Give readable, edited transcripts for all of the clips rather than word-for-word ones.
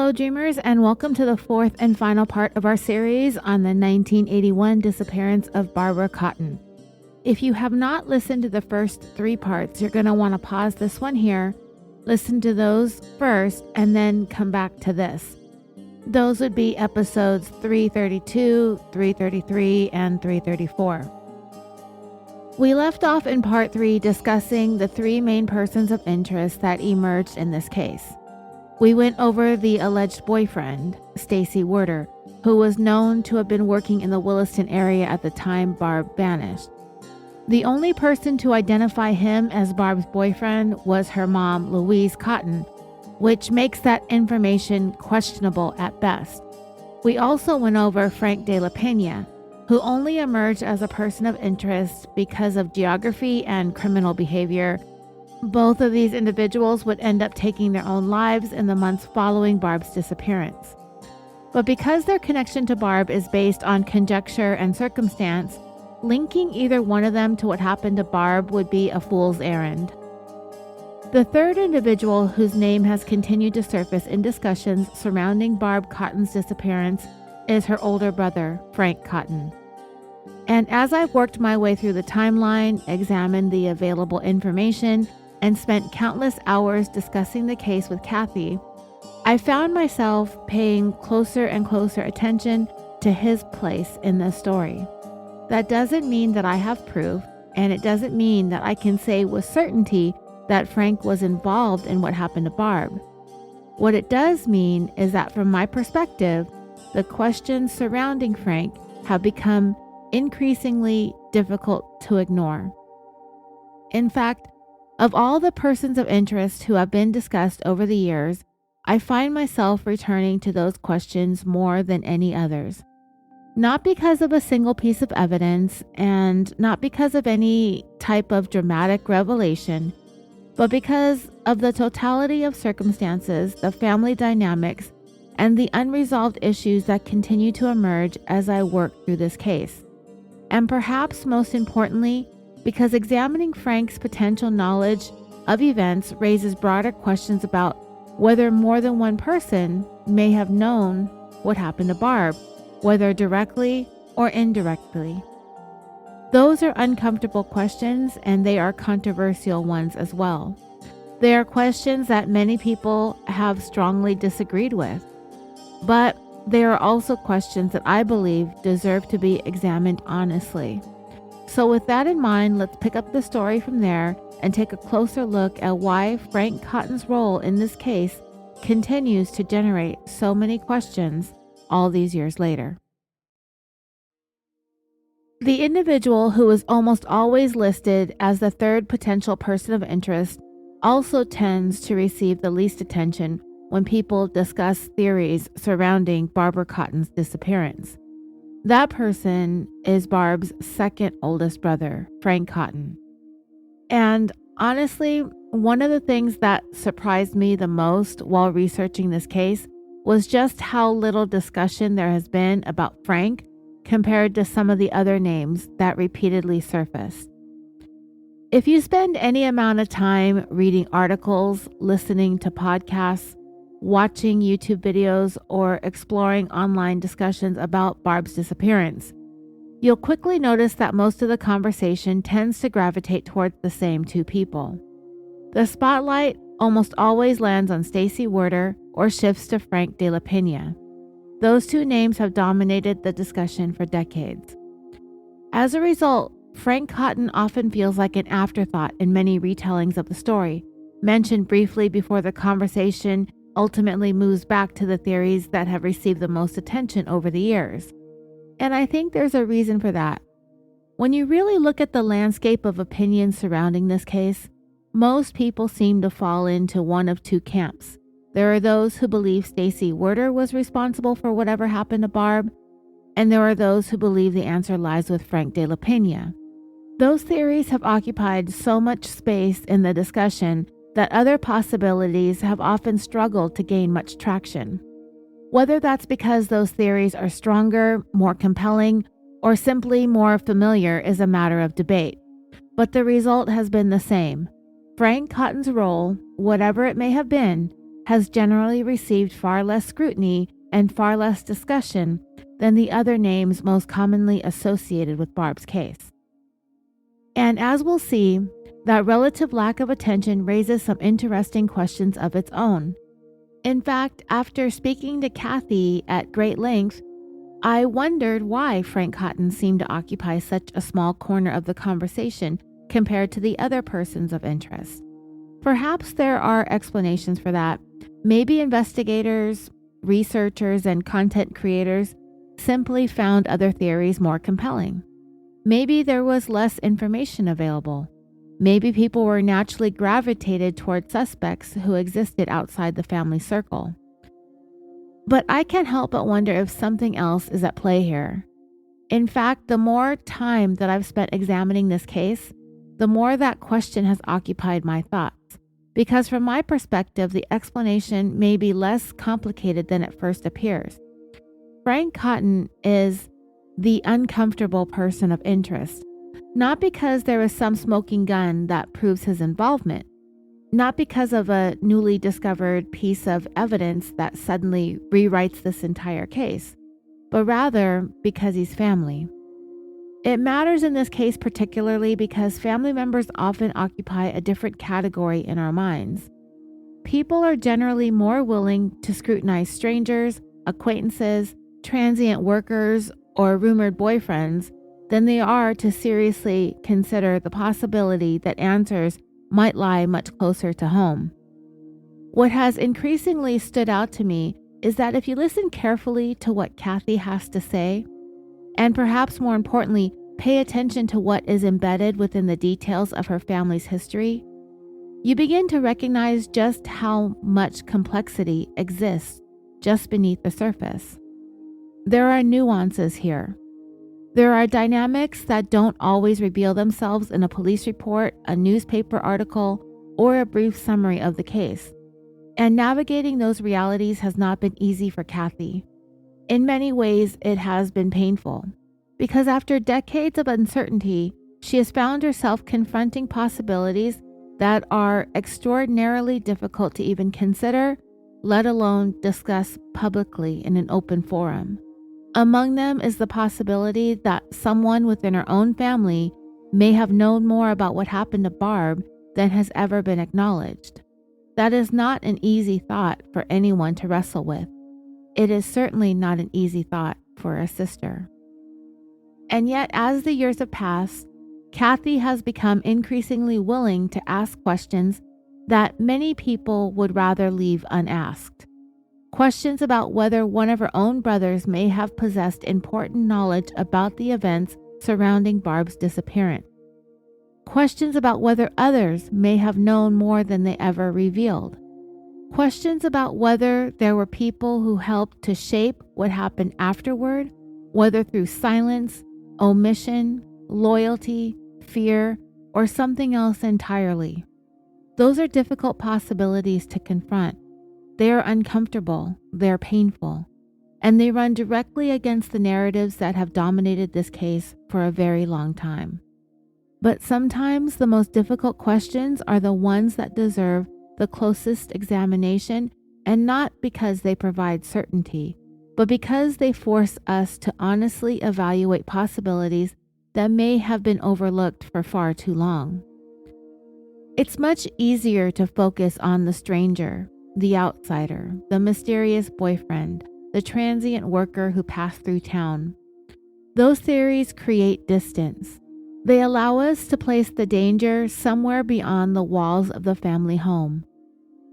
Hello, dreamers, and welcome to the fourth and final part of our series on the 1981 disappearance of Barbara Cotton. If you have not listened to the first 3 parts, you're going to want to pause this one here, listen to those first, and then come back to this. Those would be episodes 332, 333, and 334. We left off in part 3 discussing the 3 main persons of interest that emerged in this case. We went over the alleged boyfriend, Stacy Werder, who was known to have been working in the Williston area at the time Barb vanished. The only person to identify him as Barb's boyfriend was her mom, Louise Cotton, which makes that information questionable at best. We also went over Frank de la Pena, who only emerged as a person of interest because of geography and criminal behavior. Both of these individuals would end up taking their own lives in the months following Barb's disappearance. But because their connection to Barb is based on conjecture and circumstance, linking either one of them to what happened to Barb would be a fool's errand. The third individual whose name has continued to surface in discussions surrounding Barb Cotton's disappearance is her older brother, Frank Cotton. And as I've worked my way through the timeline, examined the available information, and spent countless hours discussing the case with Kathy, I found myself paying closer and closer attention to his place in this story. That doesn't mean that I have proof, and it doesn't mean that I can say with certainty that Frank was involved in what happened to Barb. What it does mean is that from my perspective, the questions surrounding Frank have become increasingly difficult to ignore. In fact, of all the persons of interest who have been discussed over the years, I find myself returning to those questions more than any others. Not because of a single piece of evidence, and not because of any type of dramatic revelation, but because of the totality of circumstances, the family dynamics, and the unresolved issues that continue to emerge as I work through this case. And perhaps most importantly, because examining Frank's potential knowledge of events raises broader questions about whether more than one person may have known what happened to Barb, whether directly or indirectly. Those are uncomfortable questions, and they are controversial ones as well. They are questions that many people have strongly disagreed with, but they are also questions that I believe deserve to be examined honestly. So with that in mind, let's pick up the story from there and take a closer look at why Frank Cotton's role in this case continues to generate so many questions all these years later. The individual who is almost always listed as the third potential person of interest also tends to receive the least attention when people discuss theories surrounding Barbara Cotton's disappearance. That person is Barb's second oldest brother, Frank Cotton. And honestly, one of the things that surprised me the most while researching this case was just how little discussion there has been about Frank compared to some of the other names that repeatedly surfaced. If you spend any amount of time reading articles, listening to podcasts, watching YouTube videos, or exploring online discussions about Barb's disappearance, you'll quickly notice that most of the conversation tends to gravitate towards the same 2 people. The spotlight almost always lands on Stacy Werder or shifts to Frank de la Pena. Those 2 names have dominated the discussion for decades. As a result, Frank Cotton often feels like an afterthought in many retellings of the story, mentioned briefly before the conversation ultimately moves back to the theories that have received the most attention over the years. And I think there's a reason for that. When you really look at the landscape of opinions surrounding this case, most people seem to fall into one of 2 camps. There are those who believe Stacy Werder was responsible for whatever happened to Barb, and there are those who believe the answer lies with Frank de la Pena. Those theories have occupied so much space in the discussion that other possibilities have often struggled to gain much traction. Whether that's because those theories are stronger, more compelling, or simply more familiar is a matter of debate. But the result has been the same. Frank Cotton's role, whatever it may have been, has generally received far less scrutiny and far less discussion than the other names most commonly associated with Barb's case. And as we'll see, that relative lack of attention raises some interesting questions of its own. In fact, after speaking to Kathy at great length, I wondered why Frank Cotton seemed to occupy such a small corner of the conversation compared to the other persons of interest. Perhaps there are explanations for that. Maybe investigators, researchers, and content creators simply found other theories more compelling. Maybe there was less information available. Maybe people were naturally gravitated toward suspects who existed outside the family circle. But I can't help but wonder if something else is at play here. In fact, the more time that I've spent examining this case, the more that question has occupied my thoughts. Because from my perspective, the explanation may be less complicated than it first appears. Frank Cotton is the uncomfortable person of interest, not because there is some smoking gun that proves his involvement, not because of a newly discovered piece of evidence that suddenly rewrites this entire case, but rather because he's family. It matters in this case particularly because family members often occupy a different category in our minds. People are generally more willing to scrutinize strangers, acquaintances, transient workers, or rumored boyfriends than they are to seriously consider the possibility that answers might lie much closer to home. What has increasingly stood out to me is that if you listen carefully to what Kathy has to say, and perhaps more importantly, pay attention to what is embedded within the details of her family's history, you begin to recognize just how much complexity exists just beneath the surface. There are nuances here. There are dynamics that don't always reveal themselves in a police report, a newspaper article, or a brief summary of the case. And navigating those realities has not been easy for Kathy. In many ways, it has been painful, because after decades of uncertainty, she has found herself confronting possibilities that are extraordinarily difficult to even consider, let alone discuss publicly in an open forum. Among them is the possibility that someone within her own family may have known more about what happened to Barb than has ever been acknowledged. That is not an easy thought for anyone to wrestle with. It is certainly not an easy thought for a sister. And yet, as the years have passed, Kathy has become increasingly willing to ask questions that many people would rather leave unasked. Questions about whether one of her own brothers may have possessed important knowledge about the events surrounding Barb's disappearance. Questions about whether others may have known more than they ever revealed. Questions about whether there were people who helped to shape what happened afterward, whether through silence, omission, loyalty, fear, or something else entirely. Those are difficult possibilities to confront. They are uncomfortable, they're painful, and they run directly against the narratives that have dominated this case for a very long time. But sometimes the most difficult questions are the ones that deserve the closest examination, and not because they provide certainty, but because they force us to honestly evaluate possibilities that may have been overlooked for far too long. It's much easier to focus on the stranger, the outsider, the mysterious boyfriend, the transient worker who passed through town. Those theories create distance. They allow us to place the danger somewhere beyond the walls of the family home.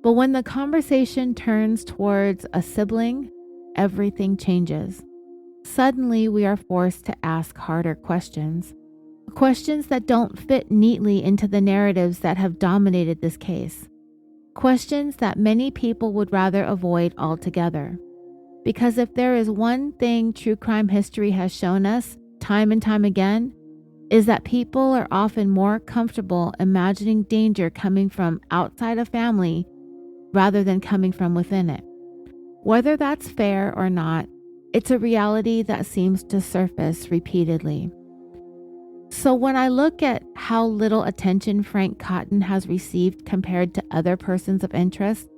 But when the conversation turns towards a sibling, everything changes. Suddenly, we are forced to ask harder questions. Questions that don't fit neatly into the narratives that have dominated this case. Questions that many people would rather avoid altogether. Because if there is one thing true crime history has shown us time and time again, is that people are often more comfortable imagining danger coming from outside a family rather than coming from within it. Whether that's fair or not, it's a reality that seems to surface repeatedly. So when I look at how little attention Frank Cotton has received compared to other persons of interest,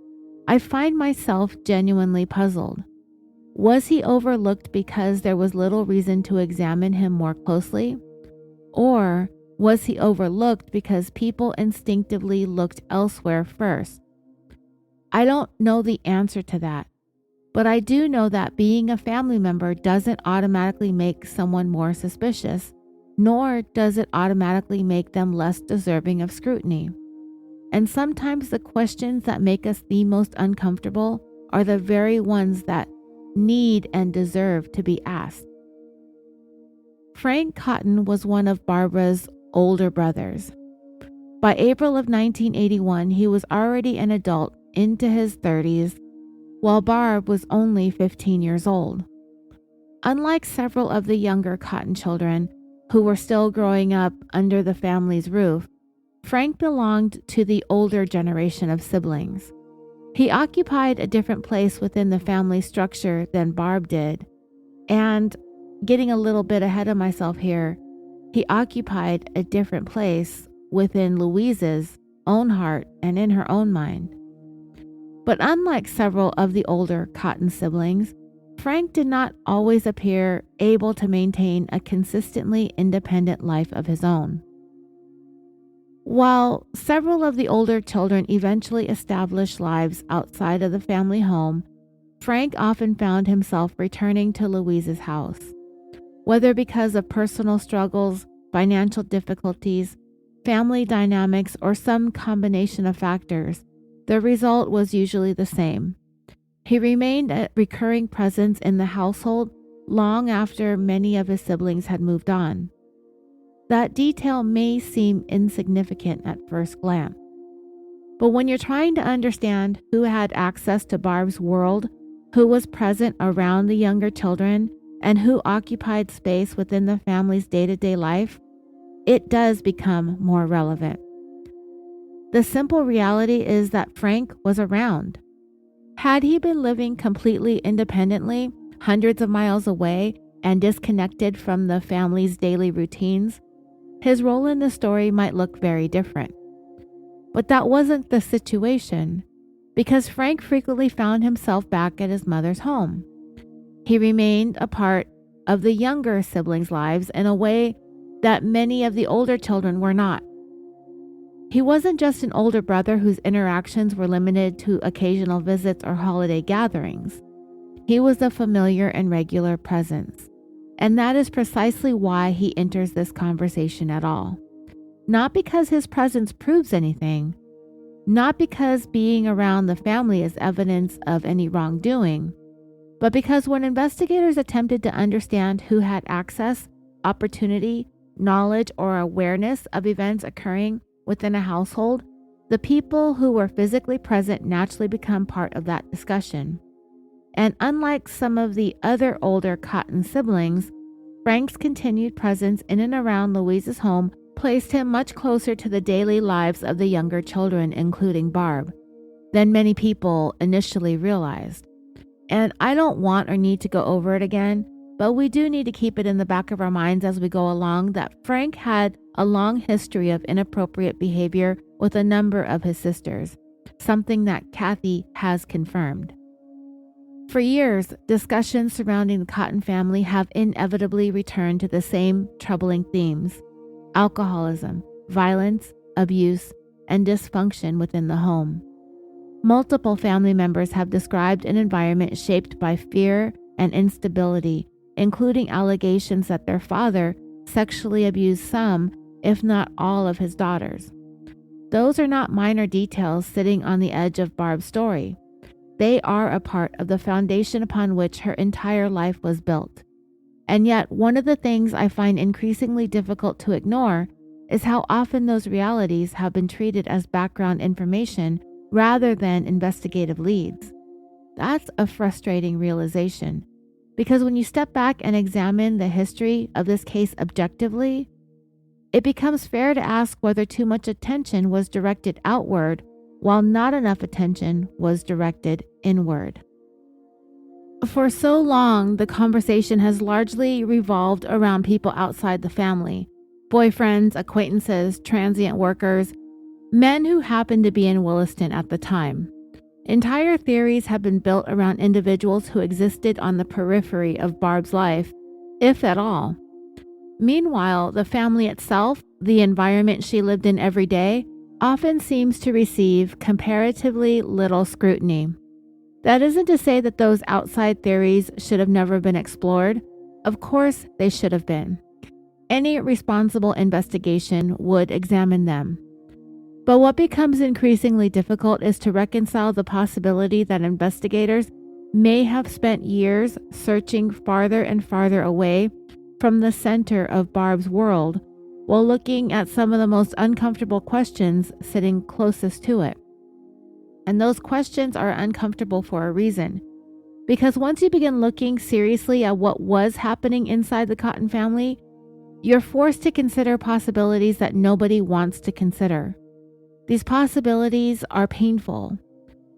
I find myself genuinely puzzled. Was he overlooked because there was little reason to examine him more closely? Or was he overlooked because people instinctively looked elsewhere first? I don't know the answer to that, but I do know that being a family member doesn't automatically make someone more suspicious, nor does it automatically make them less deserving of scrutiny. And sometimes the questions that make us the most uncomfortable are the very ones that need and deserve to be asked. Frank Cotton was one of Barbara's older brothers. By April of 1981, he was already an adult into his 30s, while Barb was only 15 years old. Unlike several of the younger Cotton children who were still growing up under the family's roof, Frank belonged to the older generation of siblings. He occupied a different place within the family structure than Barb did, and getting a little bit ahead of myself here, he occupied a different place within Louise's own heart and in her own mind. But unlike several of the older Cotton siblings, Frank did not always appear able to maintain a consistently independent life of his own. While several of the older children eventually established lives outside of the family home, Frank often found himself returning to Louise's house. Whether because of personal struggles, financial difficulties, family dynamics, or some combination of factors, the result was usually the same. He remained a recurring presence in the household long after many of his siblings had moved on. That detail may seem insignificant at first glance, but when you're trying to understand who had access to Barb's world, who was present around the younger children, and who occupied space within the family's day-to-day life, it does become more relevant. The simple reality is that Frank was around. Had he been living completely independently, hundreds of miles away, and disconnected from the family's daily routines, his role in the story might look very different. But that wasn't the situation, because Frank frequently found himself back at his mother's home. He remained a part of the younger siblings' lives in a way that many of the older children were not. He wasn't just an older brother whose interactions were limited to occasional visits or holiday gatherings. He was a familiar and regular presence. And that is precisely why he enters this conversation at all. Not because his presence proves anything, not because being around the family is evidence of any wrongdoing, but because when investigators attempted to understand who had access, opportunity, knowledge, or awareness of events occurring within a household, the people who were physically present naturally become part of that discussion. And unlike some of the other older Cotton siblings, Frank's continued presence in and around Louise's home placed him much closer to the daily lives of the younger children, including Barb, than many people initially realized. And I don't want or need to go over it again, but we do need to keep it in the back of our minds as we go along that Frank had a long history of inappropriate behavior with a number of his sisters, something that Kathy has confirmed. For years, discussions surrounding the Cotton family have inevitably returned to the same troubling themes: alcoholism, violence, abuse, and dysfunction within the home. Multiple family members have described an environment shaped by fear and instability, including allegations that their father sexually abused some, if not all, of his daughters. Those are not minor details sitting on the edge of Barb's story. They are a part of the foundation upon which her entire life was built. And yet, one of the things I find increasingly difficult to ignore is how often those realities have been treated as background information rather than investigative leads. That's a frustrating realization, because when you step back and examine the history of this case objectively, it becomes fair to ask whether too much attention was directed outward while not enough attention was directed inward. For so long, the conversation has largely revolved around people outside the family: boyfriends, acquaintances, transient workers, men who happened to be in Williston at the time. Entire theories have been built around individuals who existed on the periphery of Barb's life, if at all. Meanwhile, the family itself, the environment she lived in every day, often seems to receive comparatively little scrutiny. That isn't to say that those outside theories should have never been explored. Of course, they should have been. Any responsible investigation would examine them. But what becomes increasingly difficult is to reconcile the possibility that investigators may have spent years searching farther and farther away from the center of Barb's world while looking at some of the most uncomfortable questions sitting closest to it. And those questions are uncomfortable for a reason. Because once you begin looking seriously at what was happening inside the Cotton family, you're forced to consider possibilities that nobody wants to consider. These possibilities are painful.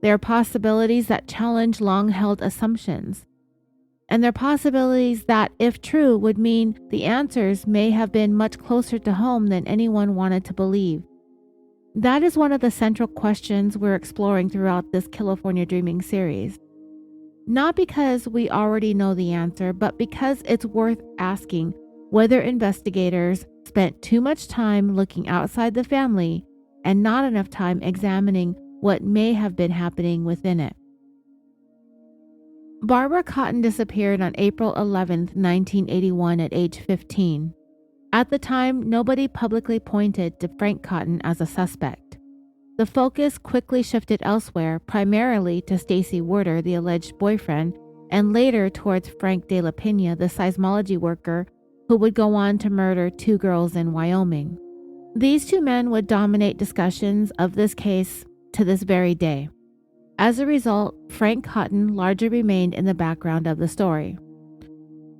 They are possibilities that challenge long-held assumptions. And they're possibilities that, if true, would mean the answers may have been much closer to home than anyone wanted to believe. That is one of the central questions we're exploring throughout this Killafornia Dreaming series. Not because we already know the answer, but because it's worth asking whether investigators spent too much time looking outside the family and not enough time examining what may have been happening within it. Barbara Cotton disappeared on April 11, 1981 at age 15. At the time, nobody publicly pointed to Frank Cotton as a suspect. The focus quickly shifted elsewhere, primarily to Stacy Werder, the alleged boyfriend, and later towards Frank De La Pena, the seismology worker who would go on to murder 2 girls in Wyoming. These 2 men would dominate discussions of this case to this very day. As a result, Frank Cotton largely remained in the background of the story.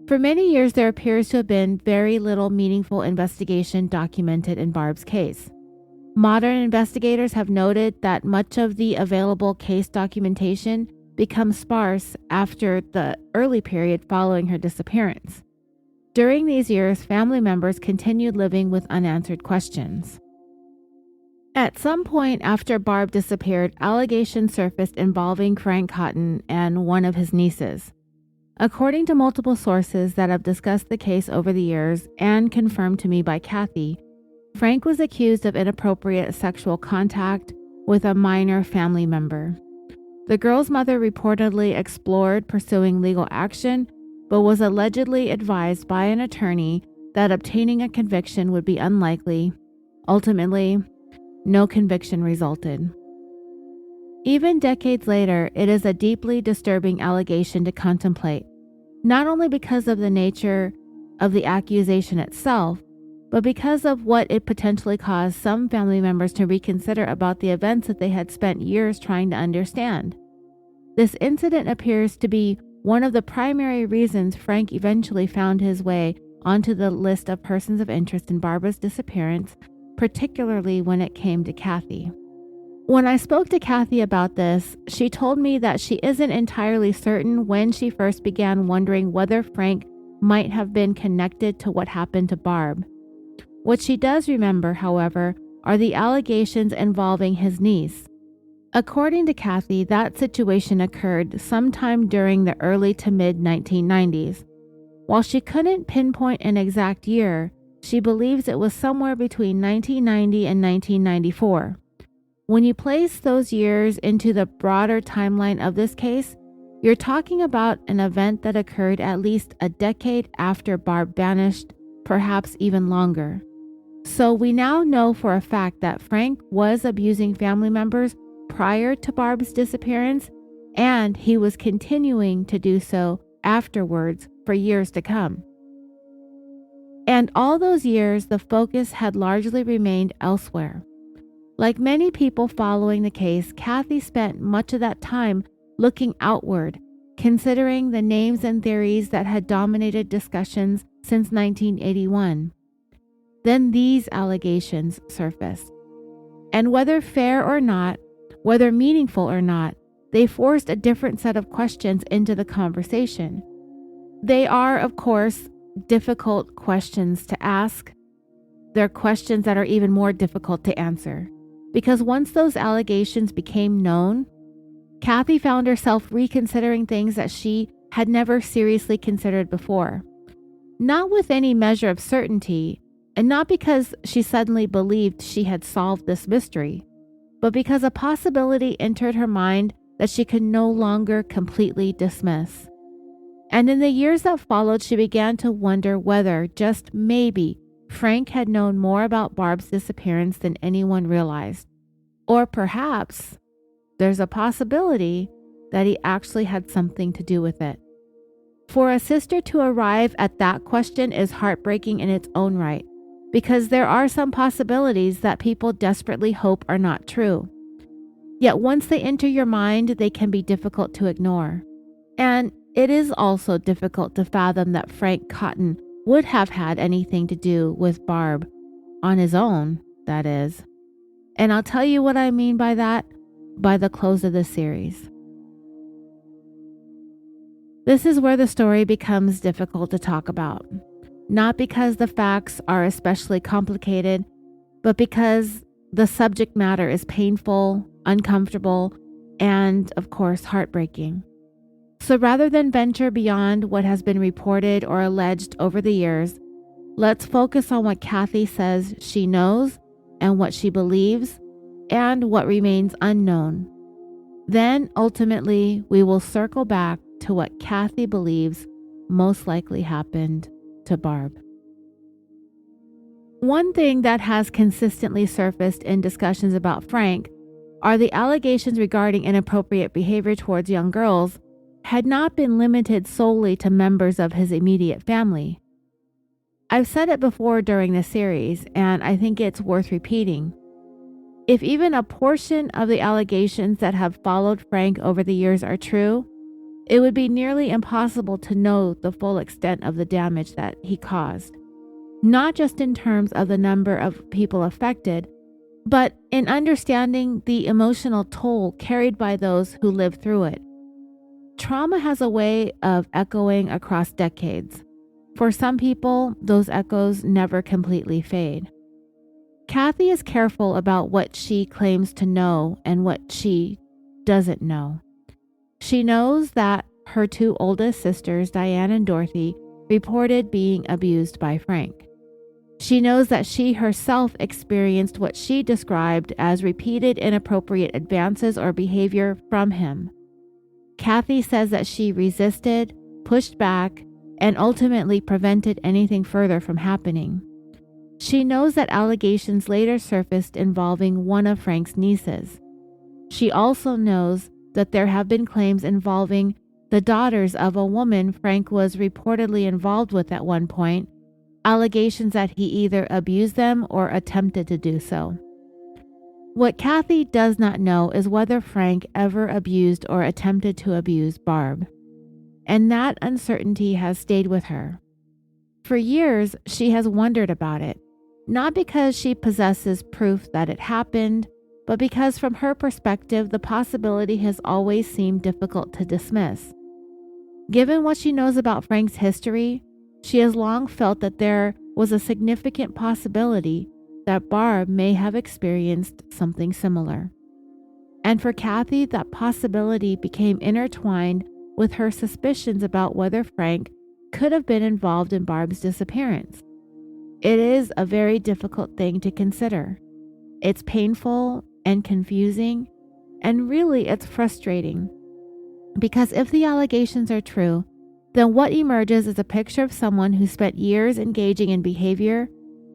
For many years, there appears to have been very little meaningful investigation documented in Barb's case. Modern investigators have noted that much of the available case documentation becomes sparse after the early period following her disappearance. During these years, family members continued living with unanswered questions. At some point after Barb disappeared, allegations surfaced involving Frank Cotton and one of his nieces. According to multiple sources that have discussed the case over the years and confirmed to me by Kathy, Frank was accused of inappropriate sexual contact with a minor family member. The girl's mother reportedly explored pursuing legal action, but was allegedly advised by an attorney that obtaining a conviction would be unlikely. Ultimately, no conviction resulted. Even decades later, it is a deeply disturbing allegation to contemplate, not only because of the nature of the accusation itself, but because of what it potentially caused some family members to reconsider about the events that they had spent years trying to understand. This incident appears to be one of the primary reasons Frank eventually found his way onto the list of persons of interest in Barbara's disappearance, particularly when it came to Kathy. When I spoke to Kathy about this, she told me that she isn't entirely certain when she first began wondering whether Frank might have been connected to what happened to Barb. What she does remember, however, are the allegations involving his niece. According to Kathy, that situation occurred sometime during the early to mid-1990s. While she couldn't pinpoint an exact year, she believes it was somewhere between 1990 and 1994. When you place those years into the broader timeline of this case, you're talking about an event that occurred at least a decade after Barb vanished, perhaps even longer. So we now know for a fact that Frank was abusing family members prior to Barb's disappearance, and he was continuing to do so afterwards for years to come. And all those years, the focus had largely remained elsewhere. Like many people following the case, Kathy spent much of that time looking outward, considering the names and theories that had dominated discussions since 1981. Then these allegations surfaced. And whether fair or not, whether meaningful or not, they forced a different set of questions into the conversation. They are, of course, difficult questions to ask. They're questions that are even more difficult to answer. Because once those allegations became known, Kathy found herself reconsidering things that she had never seriously considered before. Not with any measure of certainty, and not because she suddenly believed she had solved this mystery, but because a possibility entered her mind that she could no longer completely dismiss. And in the years that followed, she began to wonder whether, just maybe, Frank had known more about Barb's disappearance than anyone realized. Or perhaps there's a possibility that he actually had something to do with it. For a sister to arrive at that question is heartbreaking in its own right, because there are some possibilities that people desperately hope are not true. Yet once they enter your mind, they can be difficult to ignore. And it is also difficult to fathom that Frank Cotton would have had anything to do with Barb, on his own, that is. And I'll tell you what I mean by that by the close of this series. This is where the story becomes difficult to talk about. Not because the facts are especially complicated, but because the subject matter is painful, uncomfortable, and, of course, heartbreaking. So rather than venture beyond what has been reported or alleged over the years, let's focus on what Kathy says she knows and what she believes and what remains unknown. Then, ultimately, we will circle back to what Kathy believes most likely happened to Barb. One thing that has consistently surfaced in discussions about Frank are the allegations regarding inappropriate behavior towards young girls had not been limited solely to members of his immediate family. I've said it before during the series, and I think it's worth repeating. If even a portion of the allegations that have followed Frank over the years are true, it would be nearly impossible to know the full extent of the damage that he caused, not just in terms of the number of people affected, but in understanding the emotional toll carried by those who lived through it. Trauma has a way of echoing across decades. For some people, those echoes never completely fade. Kathy is careful about what she claims to know and what she doesn't know. She knows that her two oldest sisters, Diane and Dorothy, reported being abused by Frank. She knows that she herself experienced what she described as repeated inappropriate advances or behavior from him. Kathy says that she resisted, pushed back, and ultimately prevented anything further from happening. She knows that allegations later surfaced involving one of Frank's nieces. She also knows that there have been claims involving the daughters of a woman Frank was reportedly involved with at one point, allegations that he either abused them or attempted to do so. What Kathy does not know is whether Frank ever abused or attempted to abuse Barb, and that uncertainty has stayed with her. For years, she has wondered about it, not because she possesses proof that it happened, but because from her perspective, the possibility has always seemed difficult to dismiss. Given what she knows about Frank's history, she has long felt that there was a significant possibility that Barb may have experienced something similar. And for Kathy, that possibility became intertwined with her suspicions about whether Frank could have been involved in Barb's disappearance. It is a very difficult thing to consider. It's painful and confusing, and really it's frustrating. Because if the allegations are true, then what emerges is a picture of someone who spent years engaging in behavior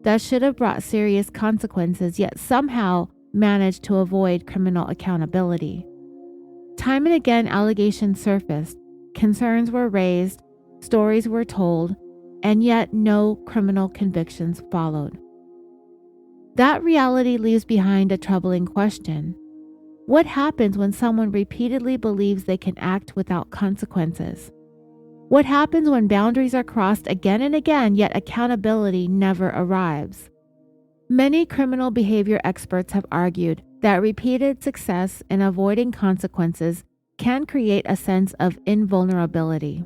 that should have brought serious consequences, yet somehow managed to avoid criminal accountability. Time and again, allegations surfaced, concerns were raised, stories were told, and yet no criminal convictions followed. That reality leaves behind a troubling question. What happens when someone repeatedly believes they can act without consequences? What happens when boundaries are crossed again and again, yet accountability never arrives? Many criminal behavior experts have argued that repeated success in avoiding consequences can create a sense of invulnerability.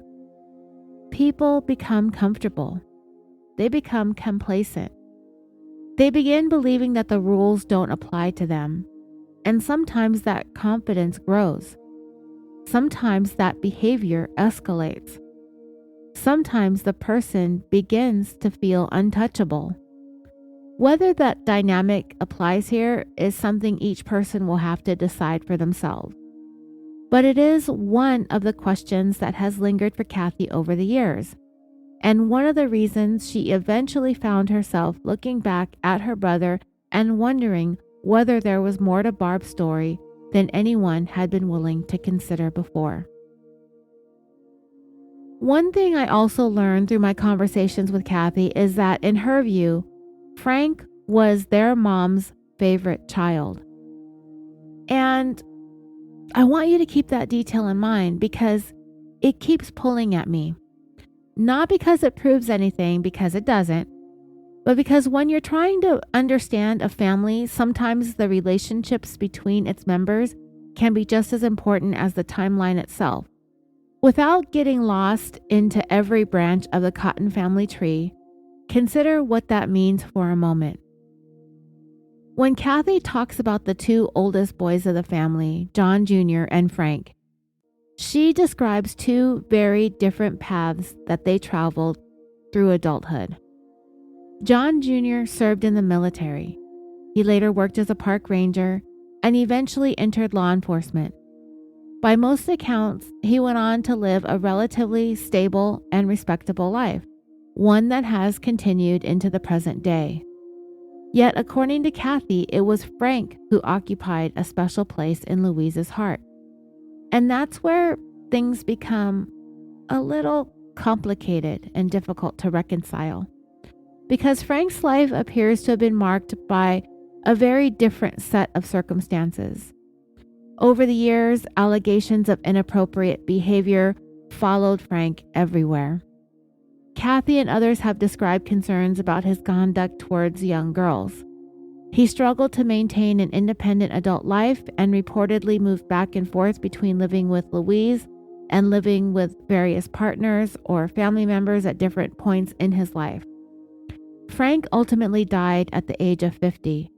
People become comfortable. They become complacent. They begin believing that the rules don't apply to them, and sometimes that confidence grows. sometimes that behavior escalates. Sometimes the person begins to feel untouchable. Whether that dynamic applies here is something each person will have to decide for themselves. But it is one of the questions that has lingered for Kathy over the years, and one of the reasons she eventually found herself looking back at her brother and wondering whether there was more to Barb's story than anyone had been willing to consider before. One thing I also learned through my conversations with Kathy is that, in her view, Frank was their mom's favorite child. And I want you to keep that detail in mind because it keeps pulling at me. Not because it proves anything, because it doesn't, but because when you're trying to understand a family, sometimes the relationships between its members can be just as important as the timeline itself. Without getting lost into every branch of the Cotton family tree, consider what that means for a moment. When Kathy talks about the two oldest boys of the family, John Jr. and Frank, she describes two very different paths that they traveled through adulthood. John Jr. served in the military. He later worked as a park ranger and eventually entered law enforcement. By most accounts, he went on to live a relatively stable and respectable life, one that has continued into the present day. Yet, according to Kathy, it was Frank who occupied a special place in Louise's heart. And that's where things become a little complicated and difficult to reconcile. Because Frank's life appears to have been marked by a very different set of circumstances. Over the years, allegations of inappropriate behavior followed Frank everywhere. Kathy and others have described concerns about his conduct towards young girls. He struggled to maintain an independent adult life and reportedly moved back and forth between living with Louise and living with various partners or family members at different points in his life. Frank ultimately died at the age of 50.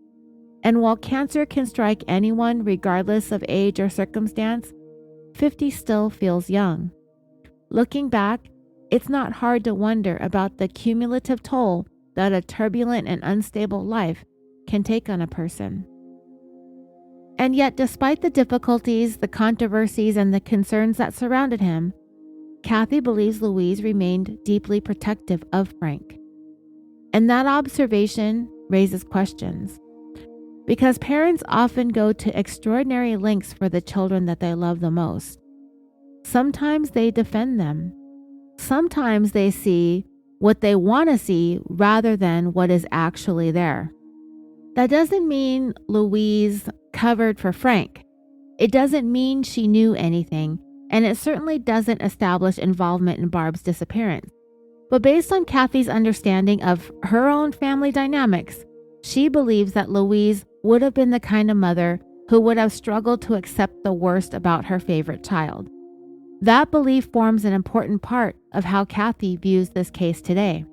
And while cancer can strike anyone regardless of age or circumstance, 50 still feels young. Looking back, it's not hard to wonder about the cumulative toll that a turbulent and unstable life can take on a person. And yet, despite the difficulties, the controversies, and the concerns that surrounded him, Kathy believes Louise remained deeply protective of Frank. And that observation raises questions. Because parents often go to extraordinary lengths for the children that they love the most. Sometimes they defend them. Sometimes they see what they want to see rather than what is actually there. That doesn't mean Louise covered for Frank. It doesn't mean she knew anything, and it certainly doesn't establish involvement in Barb's disappearance. But based on Kathy's understanding of her own family dynamics, she believes that Louise would have been the kind of mother who would have struggled to accept the worst about her favorite child. That belief forms an important part of how Kathy views this case today.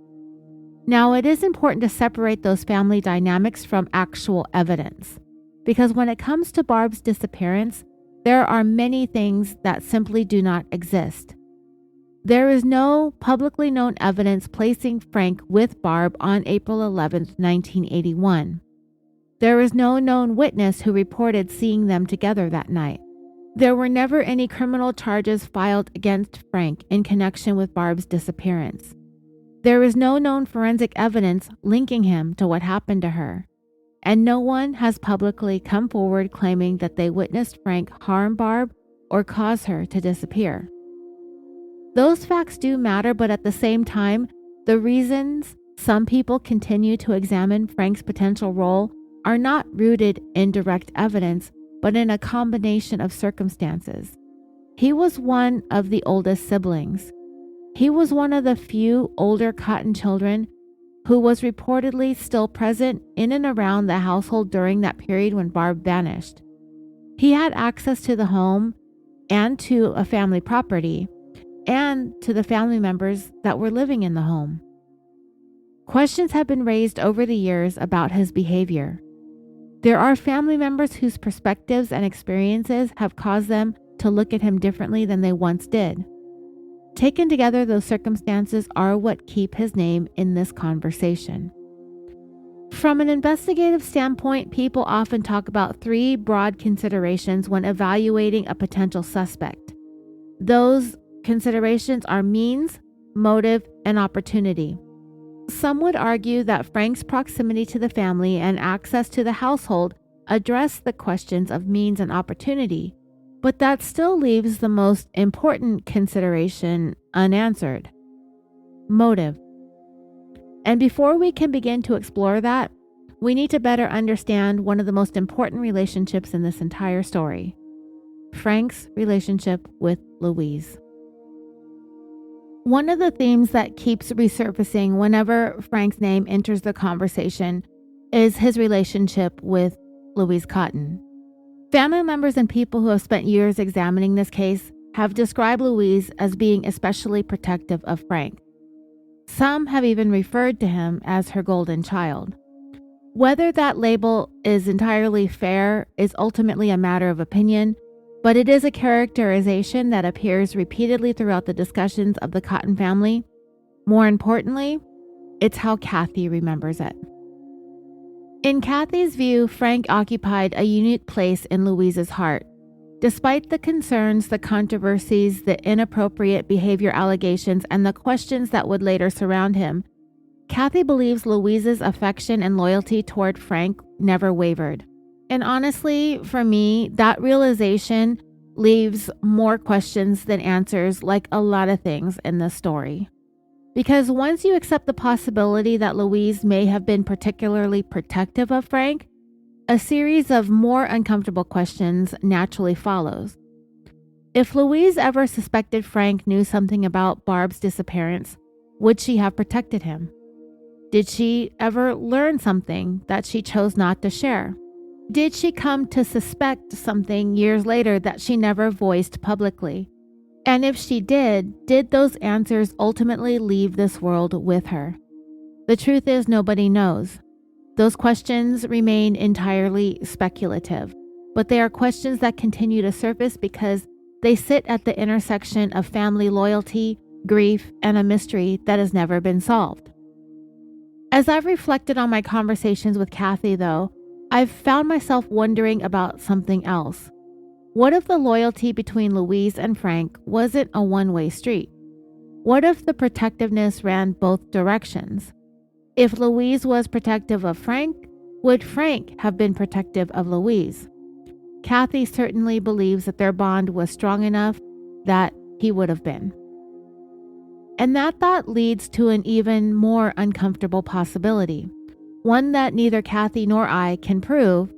Now, it is important to separate those family dynamics from actual evidence, because when it comes to Barb's disappearance, there are many things that simply do not exist. There is no publicly known evidence placing Frank with Barb on April 11, 1981. There is no known witness who reported seeing them together that night. There were never any criminal charges filed against Frank in connection with Barb's disappearance. There is no known forensic evidence linking him to what happened to her, and no one has publicly come forward claiming that they witnessed Frank harm Barb or cause her to disappear. Those facts do matter, but at the same time, the reasons some people continue to examine Frank's potential role are not rooted in direct evidence, but in a combination of circumstances. He was one of the oldest siblings. He was one of the few older Cotton children who was reportedly still present in and around the household during that period when Barb vanished. He had access to the home and to a family property and to the family members that were living in the home. Questions have been raised over the years about his behavior. There are family members whose perspectives and experiences have caused them to look at him differently than they once did. Taken together, those circumstances are what keep his name in this conversation. From an investigative standpoint, people often talk about three broad considerations when evaluating a potential suspect. Those considerations are means, motive, and opportunity. Some would argue that Frank's proximity to the family and access to the household address the questions of means and opportunity, but that still leaves the most important consideration unanswered: motive. And before we can begin to explore that, we need to better understand one of the most important relationships in this entire story: Frank's relationship with Louise. One of the themes that keeps resurfacing whenever Frank's name enters the conversation is his relationship with Louise Cotton. Family members and people who have spent years examining this case have described Louise as being especially protective of Frank. Some have even referred to him as her golden child. Whether that label is entirely fair is ultimately a matter of opinion, but it is a characterization that appears repeatedly throughout the discussions of the Cotton family. More importantly, it's how Kathy remembers it. In Kathy's view, Frank occupied a unique place in Louise's heart. Despite the concerns, the controversies, the inappropriate behavior allegations, and the questions that would later surround him, Kathy believes Louise's affection and loyalty toward Frank never wavered. And honestly, for me, that realization leaves more questions than answers, like a lot of things in this story. Because once you accept the possibility that Louise may have been particularly protective of Frank, a series of more uncomfortable questions naturally follows. If Louise ever suspected Frank knew something about Barb's disappearance, would she have protected him? Did she ever learn something that she chose not to share? Did she come to suspect something years later that she never voiced publicly? And if she did those answers ultimately leave this world with her? The truth is, nobody knows. Those questions remain entirely speculative, but they are questions that continue to surface because they sit at the intersection of family loyalty, grief, and a mystery that has never been solved. As I've reflected on my conversations with Kathy, though, I've found myself wondering about something else. What if the loyalty between Louise and Frank wasn't a one-way street? What if the protectiveness ran both directions? If Louise was protective of Frank, would Frank have been protective of Louise? Kathy certainly believes that their bond was strong enough that he would have been. And that thought leads to an even more uncomfortable possibility, one that neither Kathy nor I can prove,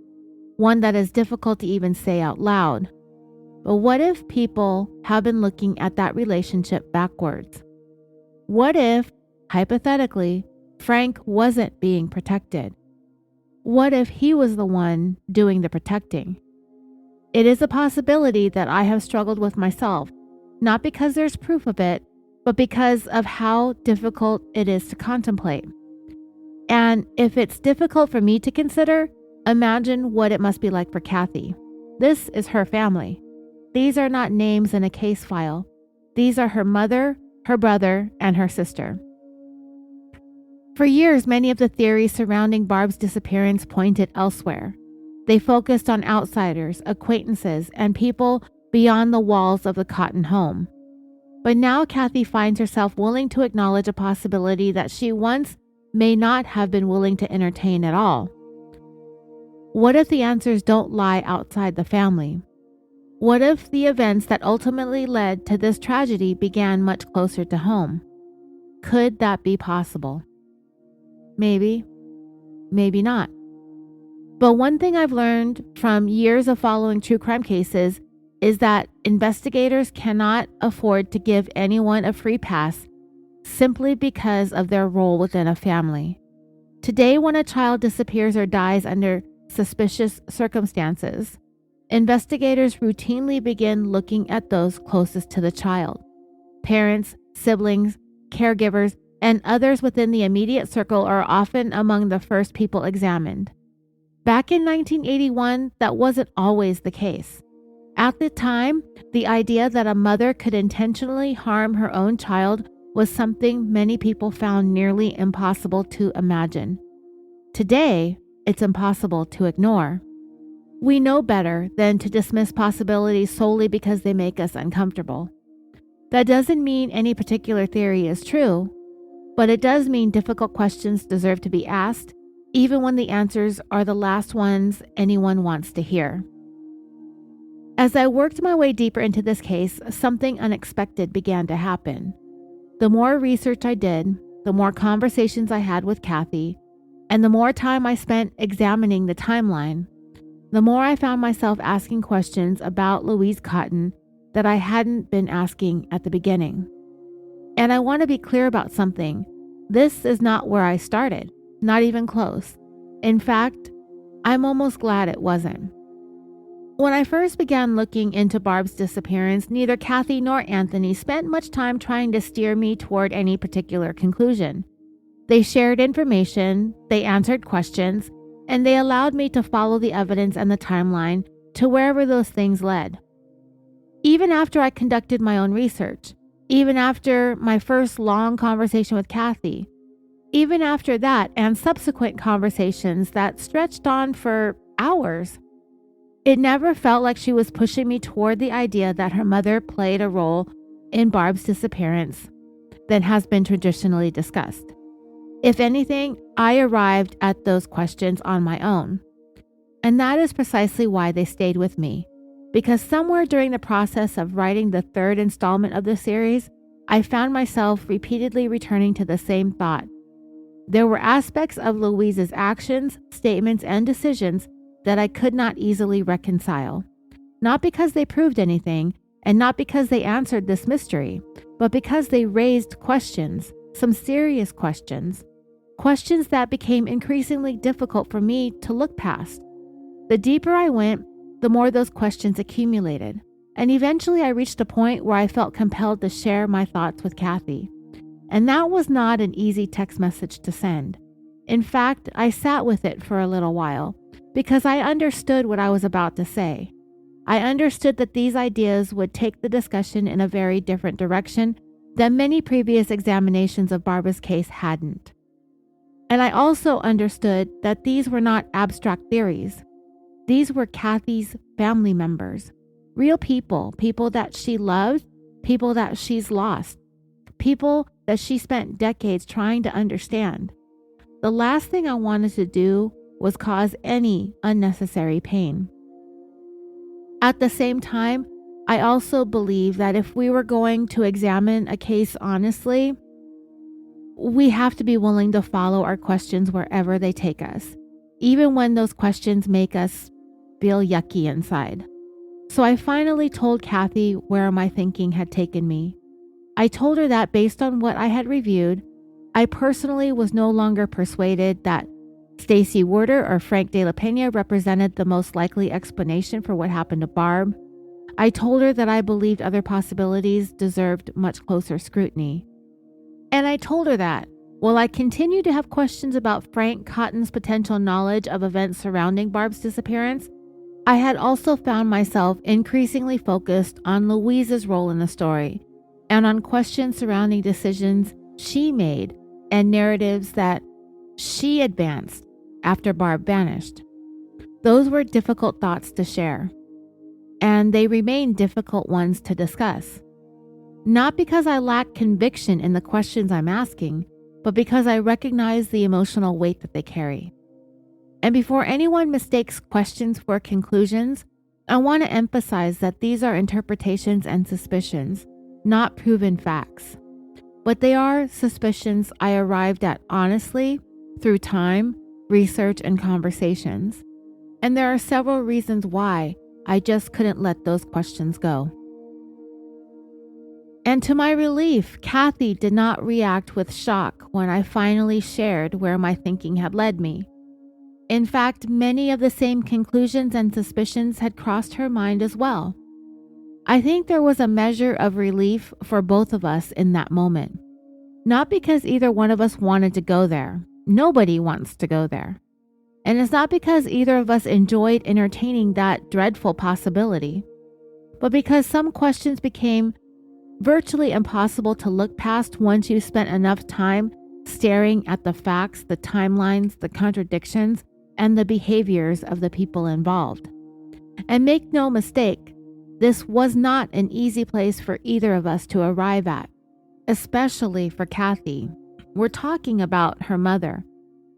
one that is difficult to even say out loud. But what if people have been looking at that relationship backwards? What if, hypothetically, Frank wasn't being protected? What if he was the one doing the protecting? It is a possibility that I have struggled with myself, not because there's proof of it, but because of how difficult it is to contemplate. And if it's difficult for me to consider, imagine what it must be like for Kathy. This is her family. These are not names in a case file. These are her mother, her brother, and her sister. For years, many of the theories surrounding Barb's disappearance pointed elsewhere. They focused on outsiders, acquaintances, and people beyond the walls of the Cotton home. But now Kathy finds herself willing to acknowledge a possibility that she once may not have been willing to entertain at all. What if the answers don't lie outside the family? What if the events that ultimately led to this tragedy began much closer to home? Could that be possible? Maybe, maybe not. But one thing I've learned from years of following true crime cases is that investigators cannot afford to give anyone a free pass simply because of their role within a family. Today, when a child disappears or dies under suspicious circumstances, investigators routinely begin looking at those closest to the child. Parents, siblings, caregivers, and others within the immediate circle are often among the first people examined. Back in 1981, that wasn't always the case. At the time, the idea that a mother could intentionally harm her own child was something many people found nearly impossible to imagine. Today, it's impossible to ignore. We know better than to dismiss possibilities solely because they make us uncomfortable. That doesn't mean any particular theory is true, but it does mean difficult questions deserve to be asked, even when the answers are the last ones anyone wants to hear. As I worked my way deeper into this case, something unexpected began to happen. The more research I did, the more conversations I had with Kathy, and the more time I spent examining the timeline, the more I found myself asking questions about Louise Cotton that I hadn't been asking at the beginning. And I want to be clear about something. This is not where I started, not even close. In fact, I'm almost glad it wasn't. When I first began looking into Barb's disappearance, neither Kathy nor Anthony spent much time trying to steer me toward any particular conclusion. They shared information, they answered questions, and they allowed me to follow the evidence and the timeline to wherever those things led. Even after I conducted my own research, even after my first long conversation with Kathy, even after that and subsequent conversations that stretched on for hours, it never felt like she was pushing me toward the idea that her mother played a role in Barb's disappearance that has been traditionally discussed. If anything, I arrived at those questions on my own. And that is precisely why they stayed with me. Because somewhere during the process of writing the third installment of the series, I found myself repeatedly returning to the same thought. There were aspects of Louise's actions, statements, and decisions that I could not easily reconcile. Not because they proved anything, and not because they answered this mystery, but because they raised questions, some serious questions. Questions that became increasingly difficult for me to look past. The deeper I went, the more those questions accumulated, and eventually I reached a point where I felt compelled to share my thoughts with Kathy. And that was not an easy text message to send. In fact, I sat with it for a little while, because I understood what I was about to say. I understood that these ideas would take the discussion in a very different direction than many previous examinations of Barbara's case hadn't. And I also understood that these were not abstract theories. These were Kathy's family members, real people, people that she loved, people that she's lost, people that she spent decades trying to understand. The last thing I wanted to do was cause any unnecessary pain. At the same time, I also believe that if we were going to examine a case honestly, we have to be willing to follow our questions wherever they take us, even when those questions make us feel yucky inside. So I finally told Kathy where my thinking had taken me. I told her that based on what I had reviewed, I personally was no longer persuaded that Stacy Werder or Frank De La Pena represented the most likely explanation for what happened to Barb. I told her that I believed other possibilities deserved much closer scrutiny. And I told her that, while I continued to have questions about Frank Cotton's potential knowledge of events surrounding Barb's disappearance, I had also found myself increasingly focused on Louise's role in the story and on questions surrounding decisions she made and narratives that she advanced after Barb vanished. Those were difficult thoughts to share, and they remain difficult ones to discuss. Not because I lack conviction in the questions I'm asking, but because I recognize the emotional weight that they carry. And before anyone mistakes questions for conclusions, I want to emphasize that these are interpretations and suspicions, not proven facts. But they are suspicions I arrived at honestly through time, research, and conversations. And there are several reasons why I just couldn't let those questions go. And to my relief, Kathy did not react with shock when I finally shared where my thinking had led me. In fact, many of the same conclusions and suspicions had crossed her mind as well. I think there was a measure of relief for both of us in that moment. Not because either one of us wanted to go there. Nobody wants to go there. And it's not because either of us enjoyed entertaining that dreadful possibility. But because some questions became virtually impossible to look past once you spent enough time staring at the facts, the timelines, the contradictions, and the behaviors of the people involved. And make no mistake, this was not an easy place for either of us to arrive at, especially for Kathy. We're talking about her mother.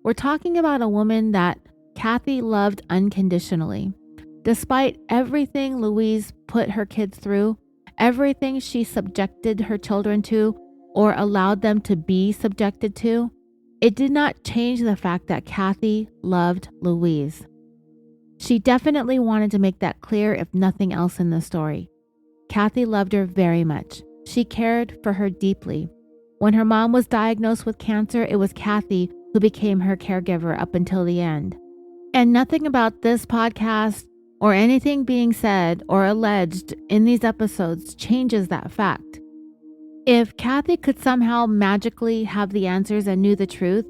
We're talking about a woman that Kathy loved unconditionally. Despite everything Louise put her kids through, everything she subjected her children to or allowed them to be subjected to, it did not change the fact that Kathy loved Louise. She definitely wanted to make that clear, if nothing else in the story. Kathy loved her very much. She cared for her deeply. When her mom was diagnosed with cancer, it was Kathy who became her caregiver up until the end. And nothing about this podcast or anything being said or alleged in these episodes changes that fact. If Kathy could somehow magically have the answers and knew the truth,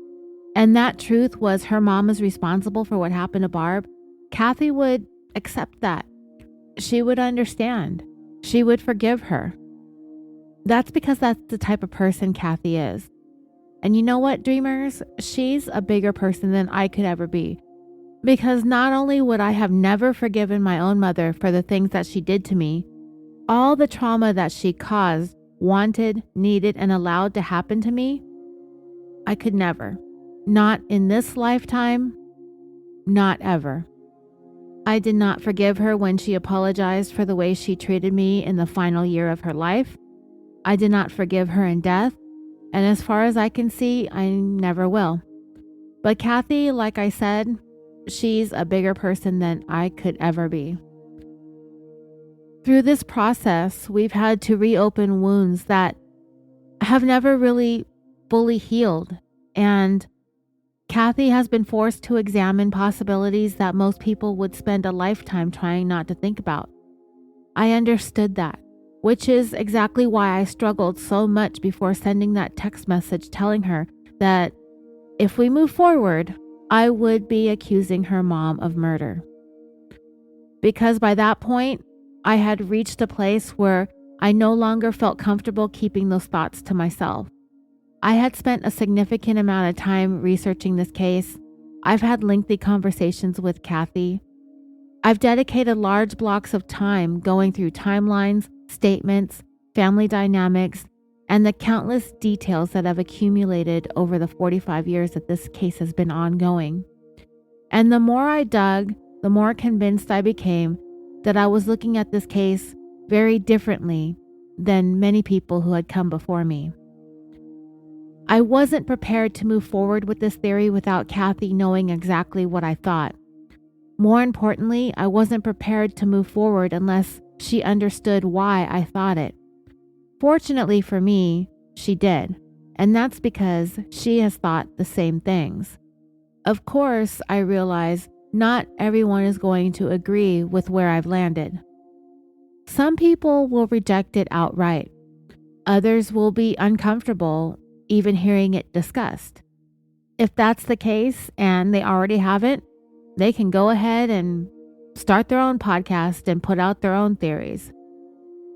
and that truth was her mom is responsible for what happened to Barb, Kathy would accept that. She would understand. She would forgive her. That's because that's the type of person Kathy is. And you know what, dreamers? She's a bigger person than I could ever be. Because not only would I have never forgiven my own mother for the things that she did to me, all the trauma that she caused, wanted, needed, and allowed to happen to me, I could never. Not in this lifetime, not ever. I did not forgive her when she apologized for the way she treated me in the final year of her life. I did not forgive her in death, and as far as I can see, I never will. But Kathy, like I said, she's a bigger person than I could ever be. Through this process, we've had to reopen wounds that have never really fully healed, and Kathy has been forced to examine possibilities that most people would spend a lifetime trying not to think about. I understood that, which is exactly why I struggled so much before sending that text message telling her that if we move forward, I would be accusing her mom of murder. Because by that point, I had reached a place where I no longer felt comfortable keeping those thoughts to myself. I had spent a significant amount of time researching this case. I've had lengthy conversations with Kathy. I've dedicated large blocks of time going through timelines, statements, family dynamics, and the countless details that have accumulated over the 45 years that this case has been ongoing. And the more I dug, the more convinced I became that I was looking at this case very differently than many people who had come before me. I wasn't prepared to move forward with this theory without Kathy knowing exactly what I thought. More importantly, I wasn't prepared to move forward unless she understood why I thought it. Fortunately for me, she did, and that's because she has thought the same things. Of course, I realize not everyone is going to agree with where I've landed. Some people will reject it outright. Others will be uncomfortable even hearing it discussed. If that's the case and they already haven't, they can go ahead and start their own podcast and put out their own theories.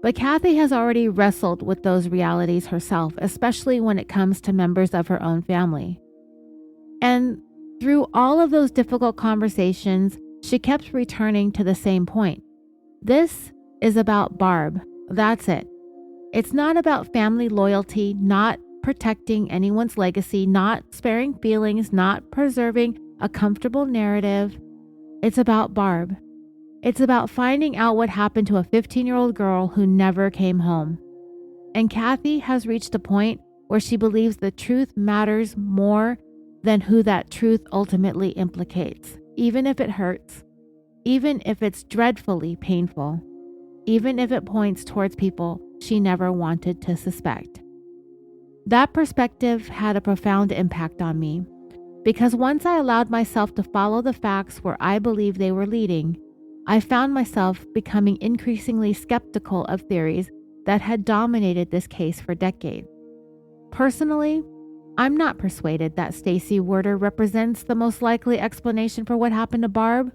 But Kathy has already wrestled with those realities herself, especially when it comes to members of her own family. And through all of those difficult conversations, she kept returning to the same point. This is about Barb. That's it. It's not about family loyalty, not protecting anyone's legacy, not sparing feelings, not preserving a comfortable narrative. It's about Barb. It's about finding out what happened to a 15-year-old girl who never came home. And Kathy has reached a point where she believes the truth matters more than who that truth ultimately implicates, even if it hurts, even if it's dreadfully painful, even if it points towards people she never wanted to suspect. That perspective had a profound impact on me, because once I allowed myself to follow the facts where I believed they were leading, I found myself becoming increasingly skeptical of theories that had dominated this case for decades. Personally, I'm not persuaded that Stacy Werder represents the most likely explanation for what happened to Barb.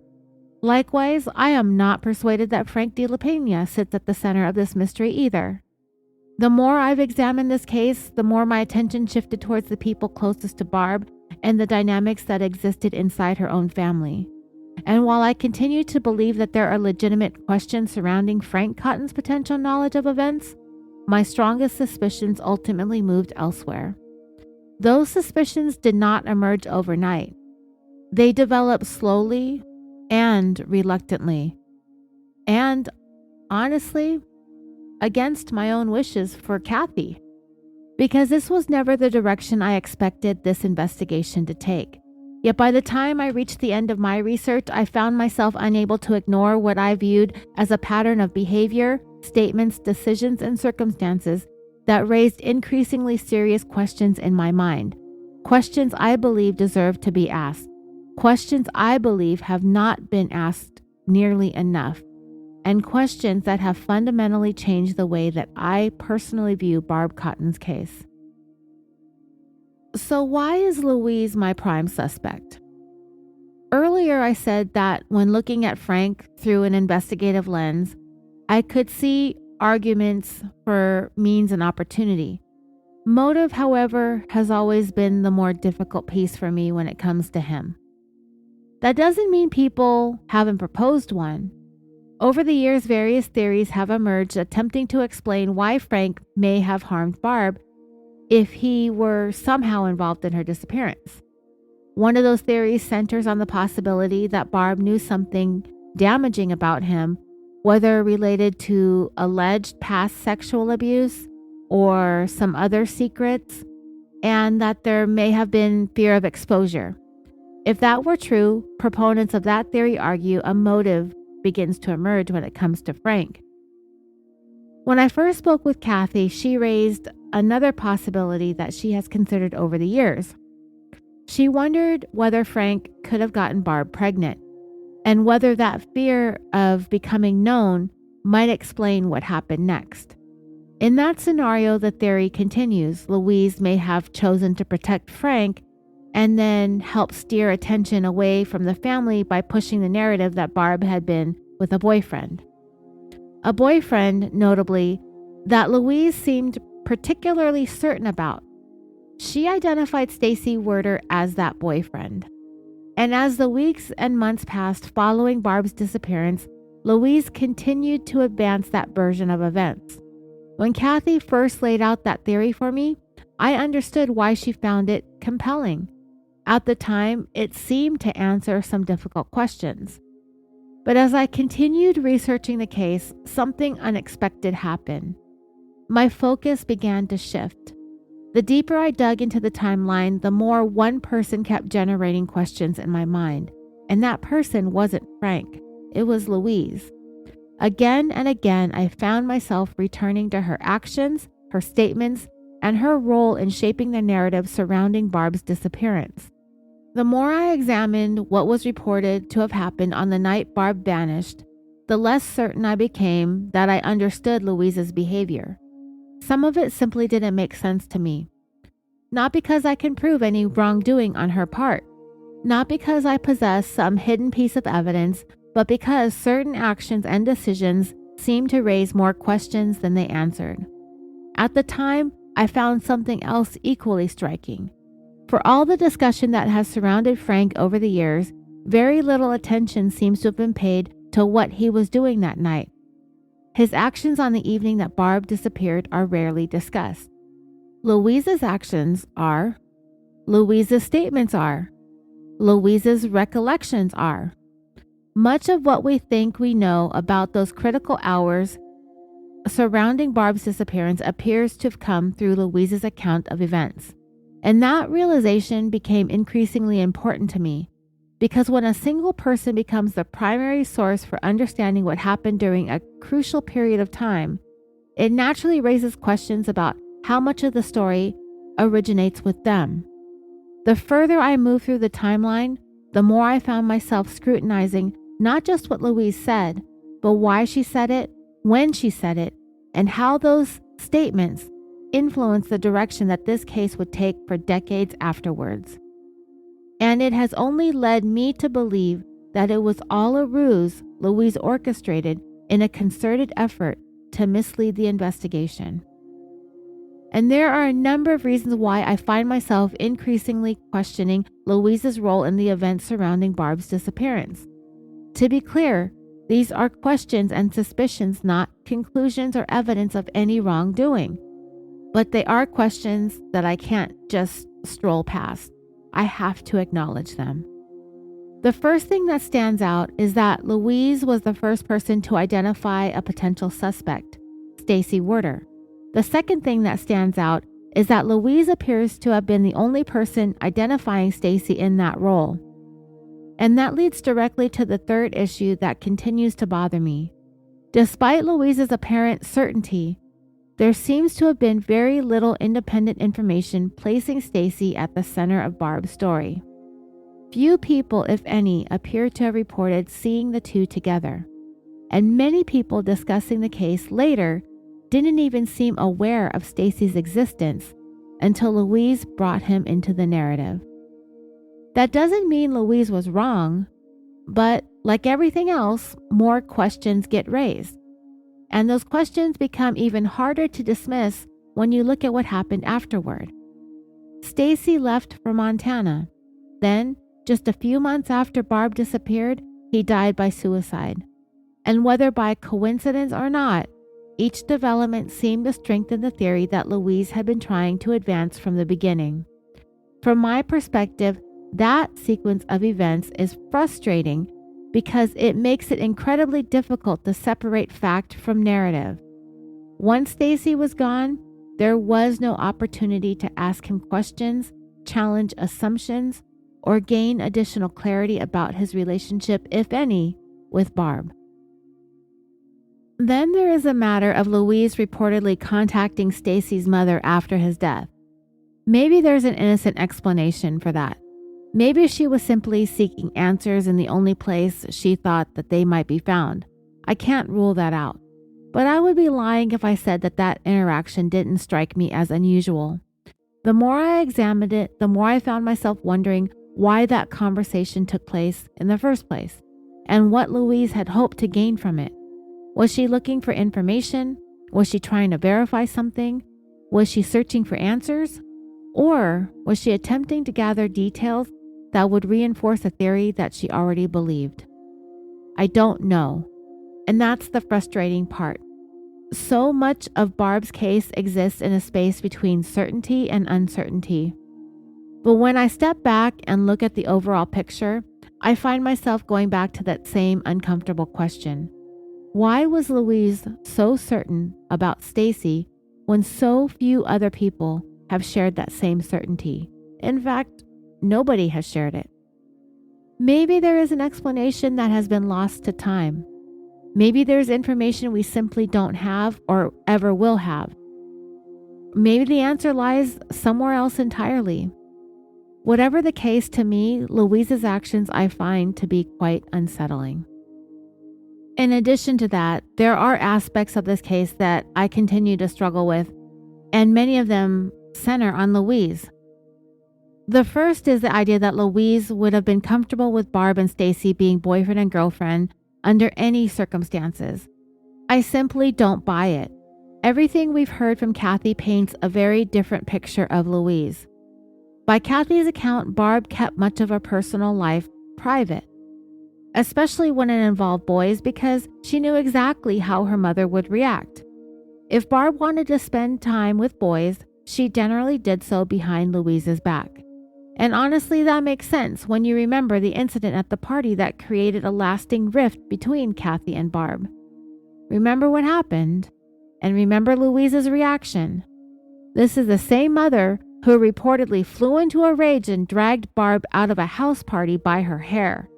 Likewise, I am not persuaded that Frank DeLaPena sits at the center of this mystery either. The more I've examined this case, the more my attention shifted towards the people closest to Barb and the dynamics that existed inside her own family. And while I continue to believe that there are legitimate questions surrounding Frank Cotton's potential knowledge of events, my strongest suspicions ultimately moved elsewhere. Those suspicions did not emerge overnight. They developed slowly and reluctantly, and honestly, against my own wishes for Kathy, because this was never the direction I expected this investigation to take. Yet by the time I reached the end of my research, I found myself unable to ignore what I viewed as a pattern of behavior, statements, decisions, and circumstances that raised increasingly serious questions in my mind. Questions I believe deserve to be asked. Questions I believe have not been asked nearly enough. And questions that have fundamentally changed the way that I personally view Barb Cotton's case. So why is Louise my prime suspect? Earlier I said that when looking at Frank through an investigative lens, I could see arguments for means and opportunity. Motive, however, has always been the more difficult piece for me when it comes to him. That doesn't mean people haven't proposed one. Over the years, various theories have emerged attempting to explain why Frank may have harmed Barb if he were somehow involved in her disappearance. One of those theories centers on the possibility that Barb knew something damaging about him, whether related to alleged past sexual abuse or some other secrets, and that there may have been fear of exposure. If that were true, proponents of that theory argue a motive begins to emerge when it comes to Frank. When I first spoke with Kathy, she raised another possibility that she has considered over the years. She wondered whether Frank could have gotten Barb pregnant, and whether that fear of becoming known might explain what happened next. In that scenario, the theory continues, Louise may have chosen to protect Frank and then help steer attention away from the family by pushing the narrative that Barb had been with a boyfriend. A boyfriend, notably, that Louise seemed particularly certain about. She identified Stacy Werder as that boyfriend. And as the weeks and months passed following Barb's disappearance, Louise continued to advance that version of events. When Kathy first laid out that theory for me, I understood why she found it compelling. At the time, it seemed to answer some difficult questions. But as I continued researching the case, something unexpected happened. My focus began to shift. The deeper I dug into the timeline, the more one person kept generating questions in my mind. And that person wasn't Frank. It was Louise. Again and again, I found myself returning to her actions, her statements, and her role in shaping the narrative surrounding Barb's disappearance. The more I examined what was reported to have happened on the night Barb vanished, the less certain I became that I understood Louise's behavior. Some of it simply didn't make sense to me. Not because I can prove any wrongdoing on her part, not because I possess some hidden piece of evidence, but because certain actions and decisions seemed to raise more questions than they answered. At the time, I found something else equally striking. For all the discussion that has surrounded Frank over the years, very little attention seems to have been paid to what he was doing that night. His actions on the evening that Barb disappeared are rarely discussed. Louise's actions are. Louise's statements are. Louise's recollections are. Much of what we think we know about those critical hours surrounding Barb's disappearance appears to have come through Louise's account of events. And that realization became increasingly important to me, because when a single person becomes the primary source for understanding what happened during a crucial period of time, it naturally raises questions about how much of the story originates with them. The further I moved through the timeline, the more I found myself scrutinizing not just what Louise said, but why she said it, when she said it, and how those statements influenced the direction that this case would take for decades afterwards. And it has only led me to believe that it was all a ruse Louise orchestrated in a concerted effort to mislead the investigation. And there are a number of reasons why I find myself increasingly questioning Louise's role in the events surrounding Barb's disappearance. To be clear, these are questions and suspicions, not conclusions or evidence of any wrongdoing. But they are questions that I can't just stroll past. I have to acknowledge them. The first thing that stands out is that Louise was the first person to identify a potential suspect, Stacy Werder. The second thing that stands out is that Louise appears to have been the only person identifying Stacy in that role. And that leads directly to the third issue that continues to bother me. Despite Louise's apparent certainty, there seems to have been very little independent information placing Stacy at the center of Barb's story. Few people, if any, appear to have reported seeing the two together, and many people discussing the case later didn't even seem aware of Stacy's existence until Louise brought him into the narrative. That doesn't mean Louise was wrong, but like everything else, more questions get raised. And those questions become even harder to dismiss when you look at what happened afterward. Stacy left for Montana. Then, just a few months after Barb disappeared, he died by suicide. And whether by coincidence or not, each development seemed to strengthen the theory that Louise had been trying to advance from the beginning. From my perspective, that sequence of events is frustrating because it makes it incredibly difficult to separate fact from narrative. Once Stacy was gone, there was no opportunity to ask him questions, challenge assumptions, or gain additional clarity about his relationship, if any, with Barb. Then there is a matter of Louise reportedly contacting Stacy's mother after his death. Maybe there's an innocent explanation for that. Maybe she was simply seeking answers in the only place she thought that they might be found. I can't rule that out. But I would be lying if I said that that interaction didn't strike me as unusual. The more I examined it, the more I found myself wondering why that conversation took place in the first place, and what Louise had hoped to gain from it. Was she looking for information? Was she trying to verify something? Was she searching for answers? Or was she attempting to gather details that would reinforce a theory that she already believed? I don't know. And that's the frustrating part. So much of Barb's case exists in a space between certainty and uncertainty. But when I step back and look at the overall picture, I find myself going back to that same uncomfortable question. Why was Louise so certain about Stacy when so few other people have shared that same certainty? In fact, nobody has shared it. Maybe there is an explanation that has been lost to time. Maybe there's information we simply don't have or ever will have. Maybe the answer lies somewhere else entirely. Whatever the case, to me, Louise's actions I find to be quite unsettling. In addition to that, there are aspects of this case that I continue to struggle with, and many of them center on Louise. The first is the idea that Louise would have been comfortable with Barb and Stacy being boyfriend and girlfriend under any circumstances. I simply don't buy it. Everything we've heard from Kathy paints a very different picture of Louise. By Kathy's account, Barb kept much of her personal life private, especially when it involved boys, because she knew exactly how her mother would react. If Barb wanted to spend time with boys, she generally did so behind Louise's back. And honestly, that makes sense when you remember the incident at the party that created a lasting rift between Kathy and Barb. Remember what happened, and remember Louise's reaction. This is the same mother who reportedly flew into a rage and dragged Barb out of a house party by her hair.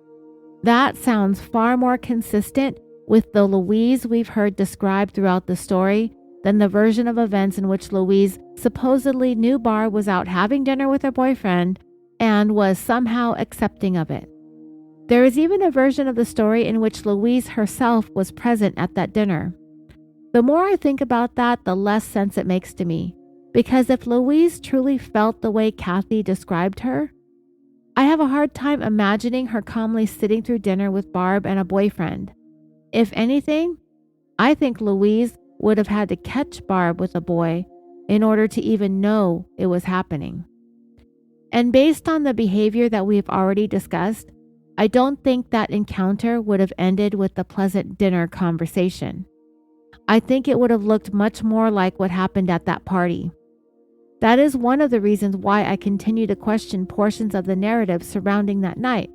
That sounds far more consistent with the Louise we've heard described throughout the story than the version of events in which Louise supposedly knew Barb was out having dinner with her boyfriend and was somehow accepting of it. There is even a version of the story in which Louise herself was present at that dinner. The more I think about that, the less sense it makes to me. Because if Louise truly felt the way Kathy described her, I have a hard time imagining her calmly sitting through dinner with Barb and a boyfriend. If anything, I think Louise would have had to catch Barb with a boy in order to even know it was happening. And based on the behavior that we've already discussed, I don't think that encounter would have ended with the pleasant dinner conversation. I think it would have looked much more like what happened at that party. That is one of the reasons why I continue to question portions of the narrative surrounding that night.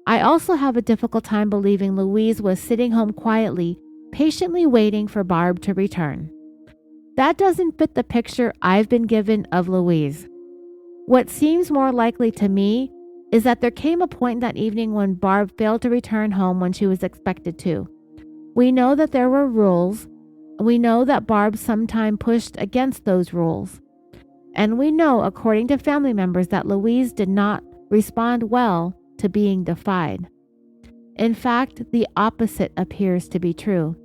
I also have a difficult time believing Louise was sitting home quietly, patiently waiting for Barb to return. That doesn't fit the picture I've been given of Louise. What seems more likely to me is that there came a point that evening when Barb failed to return home when she was expected to. We know that there were rules. We know that Barb sometimes pushed against those rules. And we know, according to family members, that Louise did not respond well to being defied. In fact, the opposite appears to be true.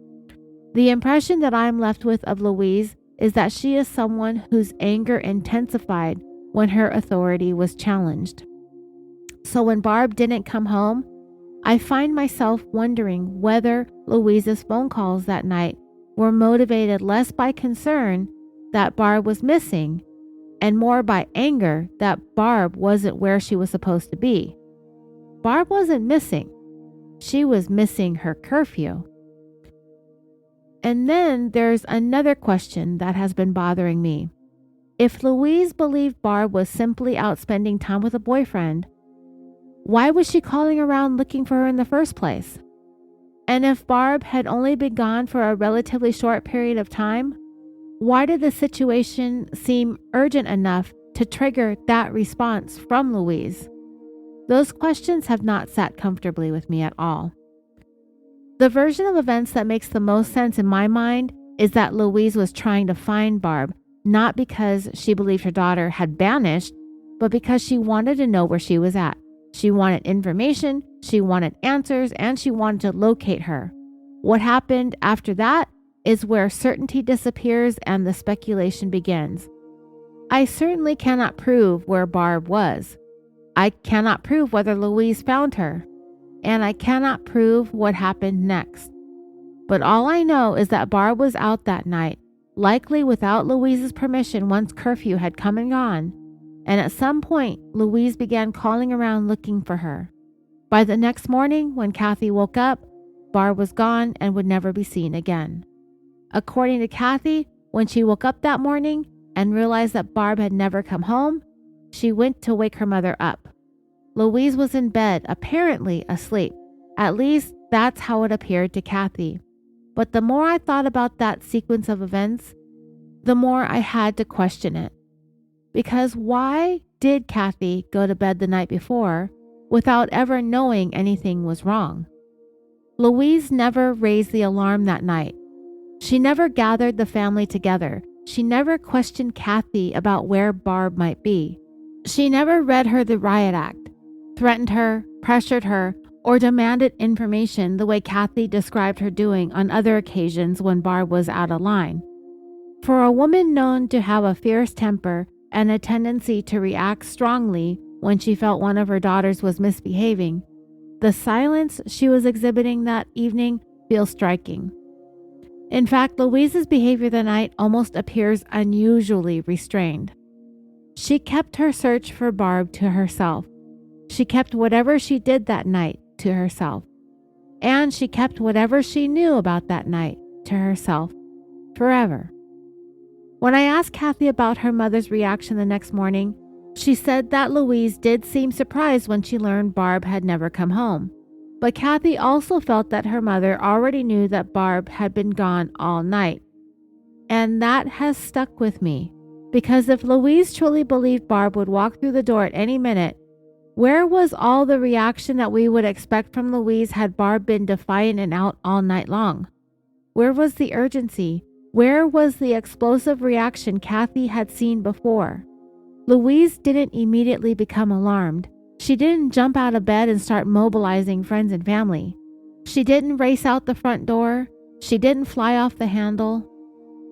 The impression that I am left with of Louise is that she is someone whose anger intensified when her authority was challenged. So when Barb didn't come home, I find myself wondering whether Louise's phone calls that night were motivated less by concern that Barb was missing and more by anger that Barb wasn't where she was supposed to be. Barb wasn't missing. She was missing her curfew. And then there's another question that has been bothering me. If Louise believed Barb was simply out spending time with a boyfriend, why was she calling around looking for her in the first place? And if Barb had only been gone for a relatively short period of time, why did the situation seem urgent enough to trigger that response from Louise? Those questions have not sat comfortably with me at all. The version of events that makes the most sense in my mind is that Louise was trying to find Barb, not because she believed her daughter had vanished, but because she wanted to know where she was at. She wanted information, she wanted answers, and she wanted to locate her. What happened after that is where certainty disappears and the speculation begins. I certainly cannot prove where Barb was. I cannot prove whether Louise found her. And I cannot prove what happened next. But all I know is that Barb was out that night, likely without Louise's permission once curfew had come and gone. And at some point, Louise began calling around looking for her. By the next morning, when Kathy woke up, Barb was gone and would never be seen again. According to Kathy, when she woke up that morning and realized that Barb had never come home, she went to wake her mother up. Louise was in bed, apparently asleep. At least that's how it appeared to Kathy. But the more I thought about that sequence of events, the more I had to question it. Because why did Kathy go to bed the night before without ever knowing anything was wrong? Louise never raised the alarm that night. She never gathered the family together. She never questioned Kathy about where Barb might be. She never read her the riot act, threatened her, pressured her, or demanded information the way Kathy described her doing on other occasions when Barb was out of line. For a woman known to have a fierce temper and a tendency to react strongly when she felt one of her daughters was misbehaving, the silence she was exhibiting that evening feels striking. In fact, Louise's behavior that night almost appears unusually restrained. She kept her search for Barb to herself. She kept whatever she did that night to herself. And she kept whatever she knew about that night to herself forever. When I asked Kathy about her mother's reaction the next morning, she said that Louise did seem surprised when she learned Barb had never come home. But Kathy also felt that her mother already knew that Barb had been gone all night. And that has stuck with me, because if Louise truly believed Barb would walk through the door at any minute, where was all the reaction that we would expect from Louise had Barb been defiant and out all night long? Where was the urgency? Where was the explosive reaction Kathy had seen before? Louise didn't immediately become alarmed. She didn't jump out of bed and start mobilizing friends and family. She didn't race out the front door. She didn't fly off the handle.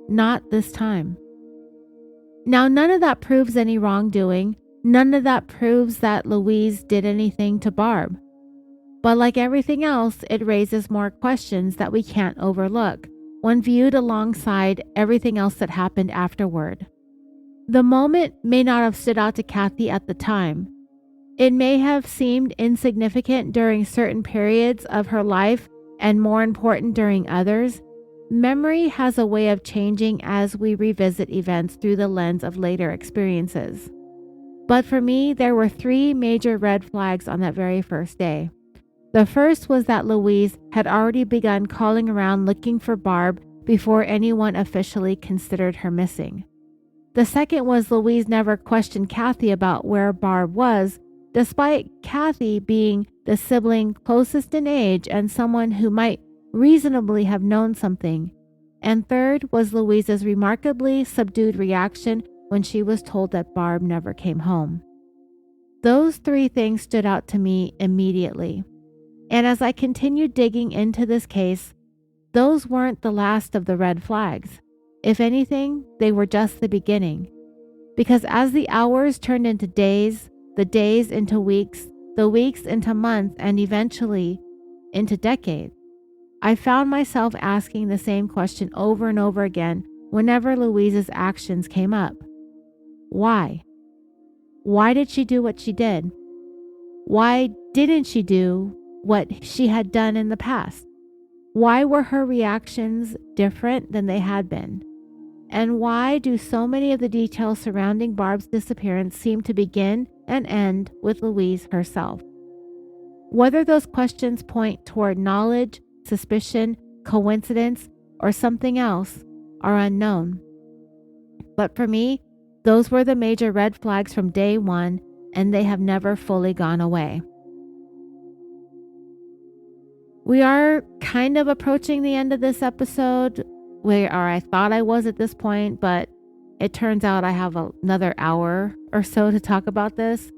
Not this time. Now, none of that proves any wrongdoing, None of that proves that Louise did anything to Barb. But like everything else, it raises more questions that we can't overlook when viewed alongside everything else that happened afterward. The moment may not have stood out to Kathy at the time. It may have seemed insignificant during certain periods of her life and more important during others. Memory has a way of changing as we revisit events through the lens of later experiences. But for me, there were 3 major red flags on that very first day. The first was that Louise had already begun calling around looking for Barb before anyone officially considered her missing. The second was Louise never questioned Kathy about where Barb was, despite Kathy being the sibling closest in age and someone who might reasonably have known something. And third was Louise's remarkably subdued reaction when she was told that Barb never came home. Those 3 things stood out to me immediately. And as I continued digging into this case, those weren't the last of the red flags. If anything, they were just the beginning. Because as the hours turned into days, the days into weeks, the weeks into months, and eventually into decades, I found myself asking the same question over and over again whenever Louise's actions came up. Why? Why did she do what she did? Why didn't she do what she had done in the past? Why were her reactions different than they had been? And why do so many of the details surrounding Barb's disappearance seem to begin and end with Louise herself? Whether those questions point toward knowledge, suspicion, coincidence, or something else are unknown. But for me, those were the major red flags from day one, and they have never fully gone away. We are kind of approaching the end of this episode, I thought I was at this point, but it turns out I have another hour or so to talk about this.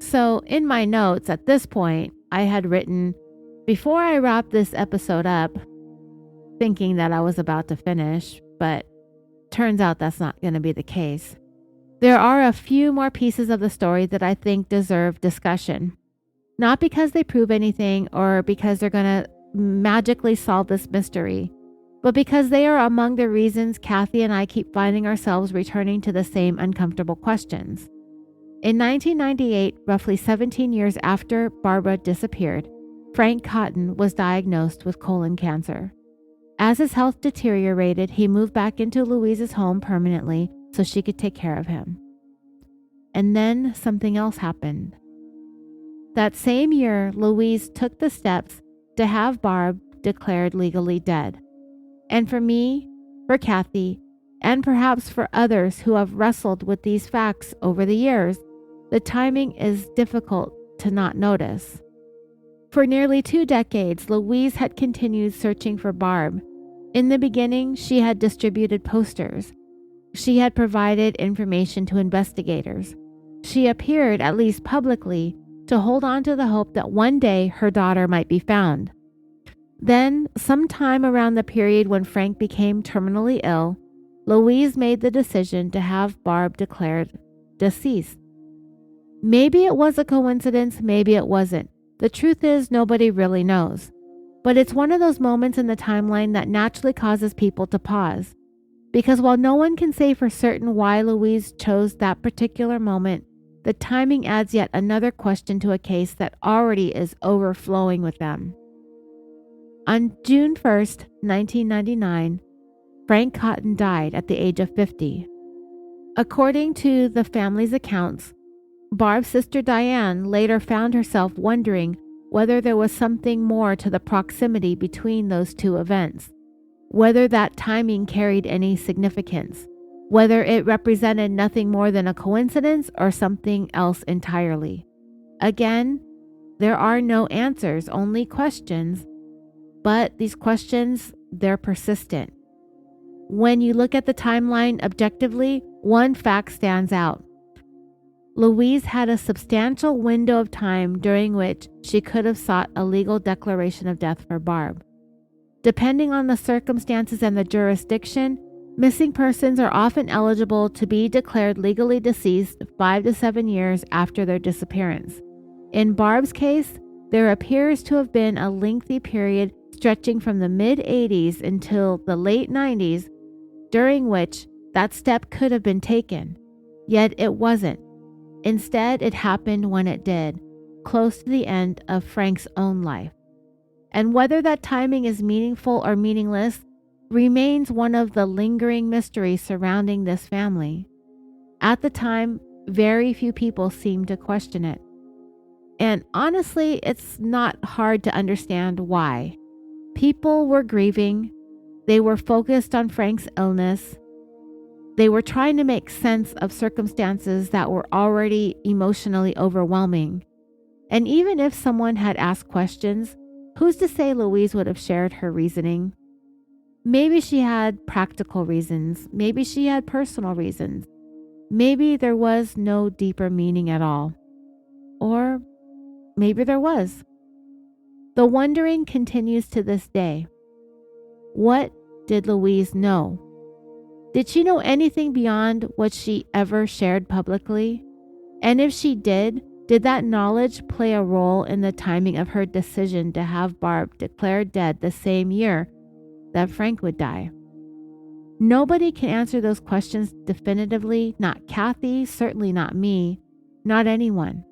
So in my notes at this point, I had written, before I wrap this episode up, thinking that I was about to finish, but turns out that's not going to be the case. There are a few more pieces of the story that I think deserve discussion. Not because they prove anything or because they're going to magically solve this mystery, but because they are among the reasons Kathy and I keep finding ourselves returning to the same uncomfortable questions. In 1998, roughly 17 years after Barbara disappeared, Frank Cotton was diagnosed with colon cancer. As his health deteriorated, he moved back into Louise's home permanently so she could take care of him. And then something else happened. That same year, Louise took the steps to have Barb declared legally dead. And for me, for Kathy, and perhaps for others who have wrestled with these facts over the years, the timing is difficult to not notice. For nearly 2 decades, Louise had continued searching for Barb. In the beginning, she had distributed posters. She had provided information to investigators. She appeared, at least publicly, to hold on to the hope that one day her daughter might be found. Then, sometime around the period when Frank became terminally ill, Louise made the decision to have Barb declared deceased. Maybe it was a coincidence, maybe it wasn't. The truth is, nobody really knows. But it's one of those moments in the timeline that naturally causes people to pause. Because while no one can say for certain why Louise chose that particular moment, the timing adds yet another question to a case that already is overflowing with them. On June 1st, 1999, Frank Cotton died at the age of 50. According to the family's accounts, Barb's sister Diane later found herself wondering whether there was something more to the proximity between those 2 events, whether that timing carried any significance, whether it represented nothing more than a coincidence or something else entirely. Again, there are no answers, only questions, but these questions, they're persistent. When you look at the timeline objectively, one fact stands out. Louise had a substantial window of time during which she could have sought a legal declaration of death for Barb. Depending on the circumstances and the jurisdiction, Missing persons are often eligible to be declared legally deceased 5 to 7 years after their disappearance. In Barb's case, there appears to have been a lengthy period stretching from the mid-80s until the late 90s, during which that step could have been taken. Yet it wasn't. Instead, it happened when it did, close to the end of Frank's own life. And whether that timing is meaningful or meaningless remains one of the lingering mysteries surrounding this family. At the time, very few people seemed to question it. And honestly, it's not hard to understand why. People were grieving. They were focused on Frank's illness. They were trying to make sense of circumstances that were already emotionally overwhelming. And even if someone had asked questions, who's to say Louise would have shared her reasoning? Maybe she had practical reasons. Maybe she had personal reasons. Maybe there was no deeper meaning at all. Or maybe there was. The wondering continues to this day. What did Louise know? Did she know anything beyond what she ever shared publicly? And if she did that knowledge play a role in the timing of her decision to have Barb declared dead the same year that Frank would die? Nobody can answer those questions definitively, not Kathy, certainly not me, not anyone.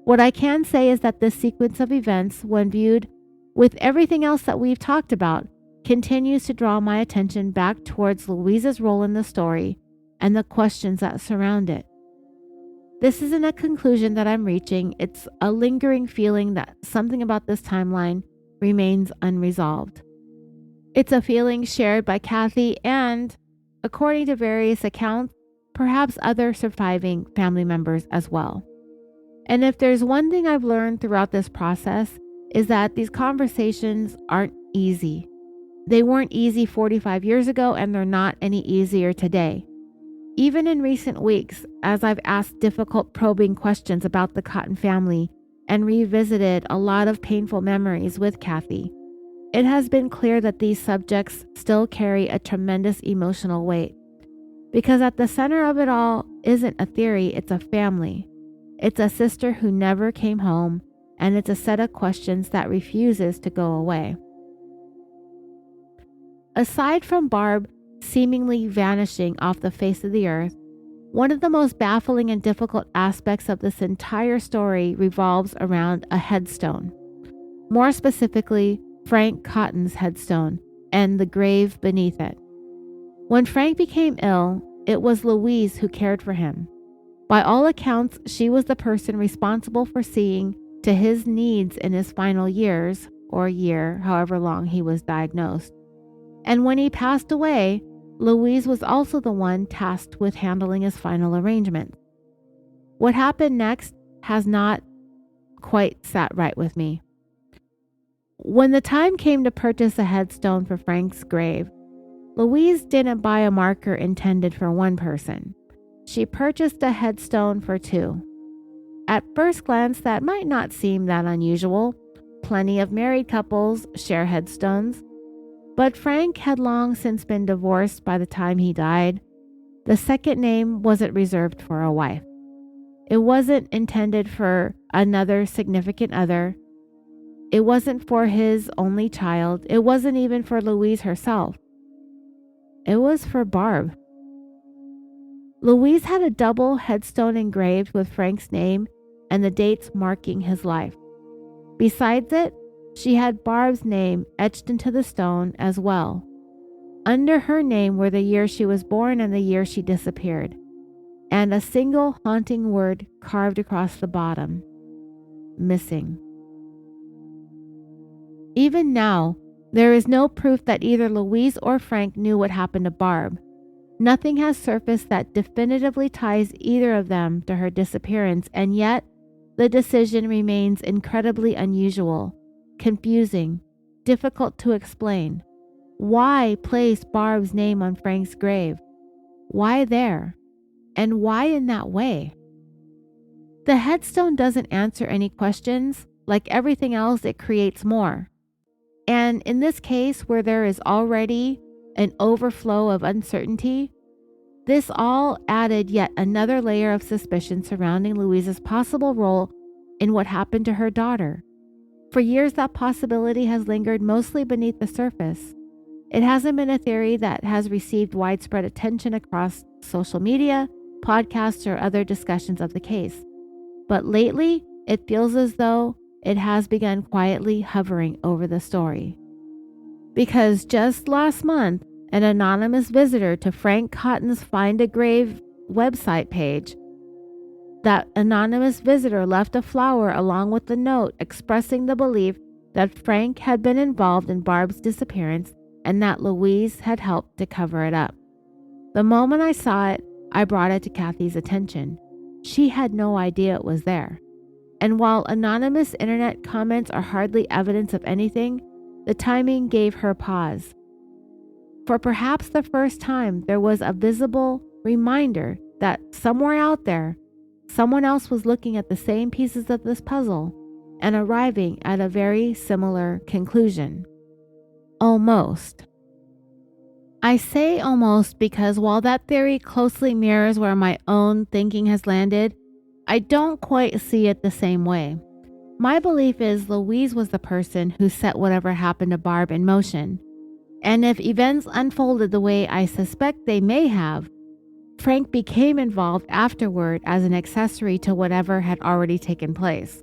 What I can say is that this sequence of events, when viewed with everything else that we've talked about, continues to draw my attention back towards Louise's role in the story and the questions that surround it. This isn't a conclusion that I'm reaching. It's a lingering feeling that something about this timeline remains unresolved. It's a feeling shared by Kathy and, according to various accounts, perhaps other surviving family members as well. And if there's one thing I've learned throughout this process, is that these conversations aren't easy. They weren't easy 45 years ago, and they're not any easier today. Even in recent weeks, as I've asked difficult probing questions about the Cotton family and revisited a lot of painful memories with Kathy, it has been clear that these subjects still carry a tremendous emotional weight. Because at the center of it all isn't a theory, it's a family. It's a sister who never came home, and it's a set of questions that refuses to go away. Aside from Barb seemingly vanishing off the face of the earth, one of the most baffling and difficult aspects of this entire story revolves around a headstone. More specifically, Frank Cotton's headstone and the grave beneath it. When Frank became ill, it was Louise who cared for him. By all accounts, she was the person responsible for seeing to his needs in his final years, or year, however long he was diagnosed. And when he passed away, Louise was also the one tasked with handling his final arrangements. What happened next has not quite sat right with me. When the time came to purchase a headstone for Frank's grave, Louise didn't buy a marker intended for one person. She purchased a headstone for two. At first glance, that might not seem that unusual. Plenty of married couples share headstones. But Frank had long since been divorced by the time he died. The second name wasn't reserved for a wife. It wasn't intended for another significant other. It wasn't for his only child. It wasn't even for Louise herself. It was for Barb. Louise had a double headstone engraved with Frank's name and the dates marking his life. Besides it, she had Barb's name etched into the stone as well. Under her name were the year she was born and the year she disappeared, and a single haunting word carved across the bottom: missing. Even now, there is no proof that either Louise or Frank knew what happened to Barb. Nothing has surfaced that definitively ties either of them to her disappearance, and yet the decision remains incredibly unusual, confusing, difficult to explain. Why place Barb's name on Frank's grave? Why there? And why in that way? The headstone doesn't answer any questions. Like everything else, it creates more. And in this case, where there is already an overflow of uncertainty. This all added yet another layer of suspicion surrounding Louise's possible role in what happened to her daughter. For years, that possibility has lingered mostly beneath the surface. It hasn't been a theory that has received widespread attention across social media, podcasts, or other discussions of the case. But lately, it feels as though it has begun quietly hovering over the story. Because just last month, an anonymous visitor to Frank Cotton's Find a Grave website page, that anonymous visitor left a flower along with a note expressing the belief that Frank had been involved in Barb's disappearance and that Louise had helped to cover it up. The moment I saw it, I brought it to Kathy's attention. She had no idea it was there. And while anonymous internet comments are hardly evidence of anything, the timing gave her pause. For perhaps the first time, there was a visible reminder that somewhere out there, someone else was looking at the same pieces of this puzzle and arriving at a very similar conclusion. Almost. I say almost because while that theory closely mirrors where my own thinking has landed, I don't quite see it the same way. My belief is Louise was the person who set whatever happened to Barb in motion. And if events unfolded the way I suspect they may have, Frank became involved afterward as an accessory to whatever had already taken place.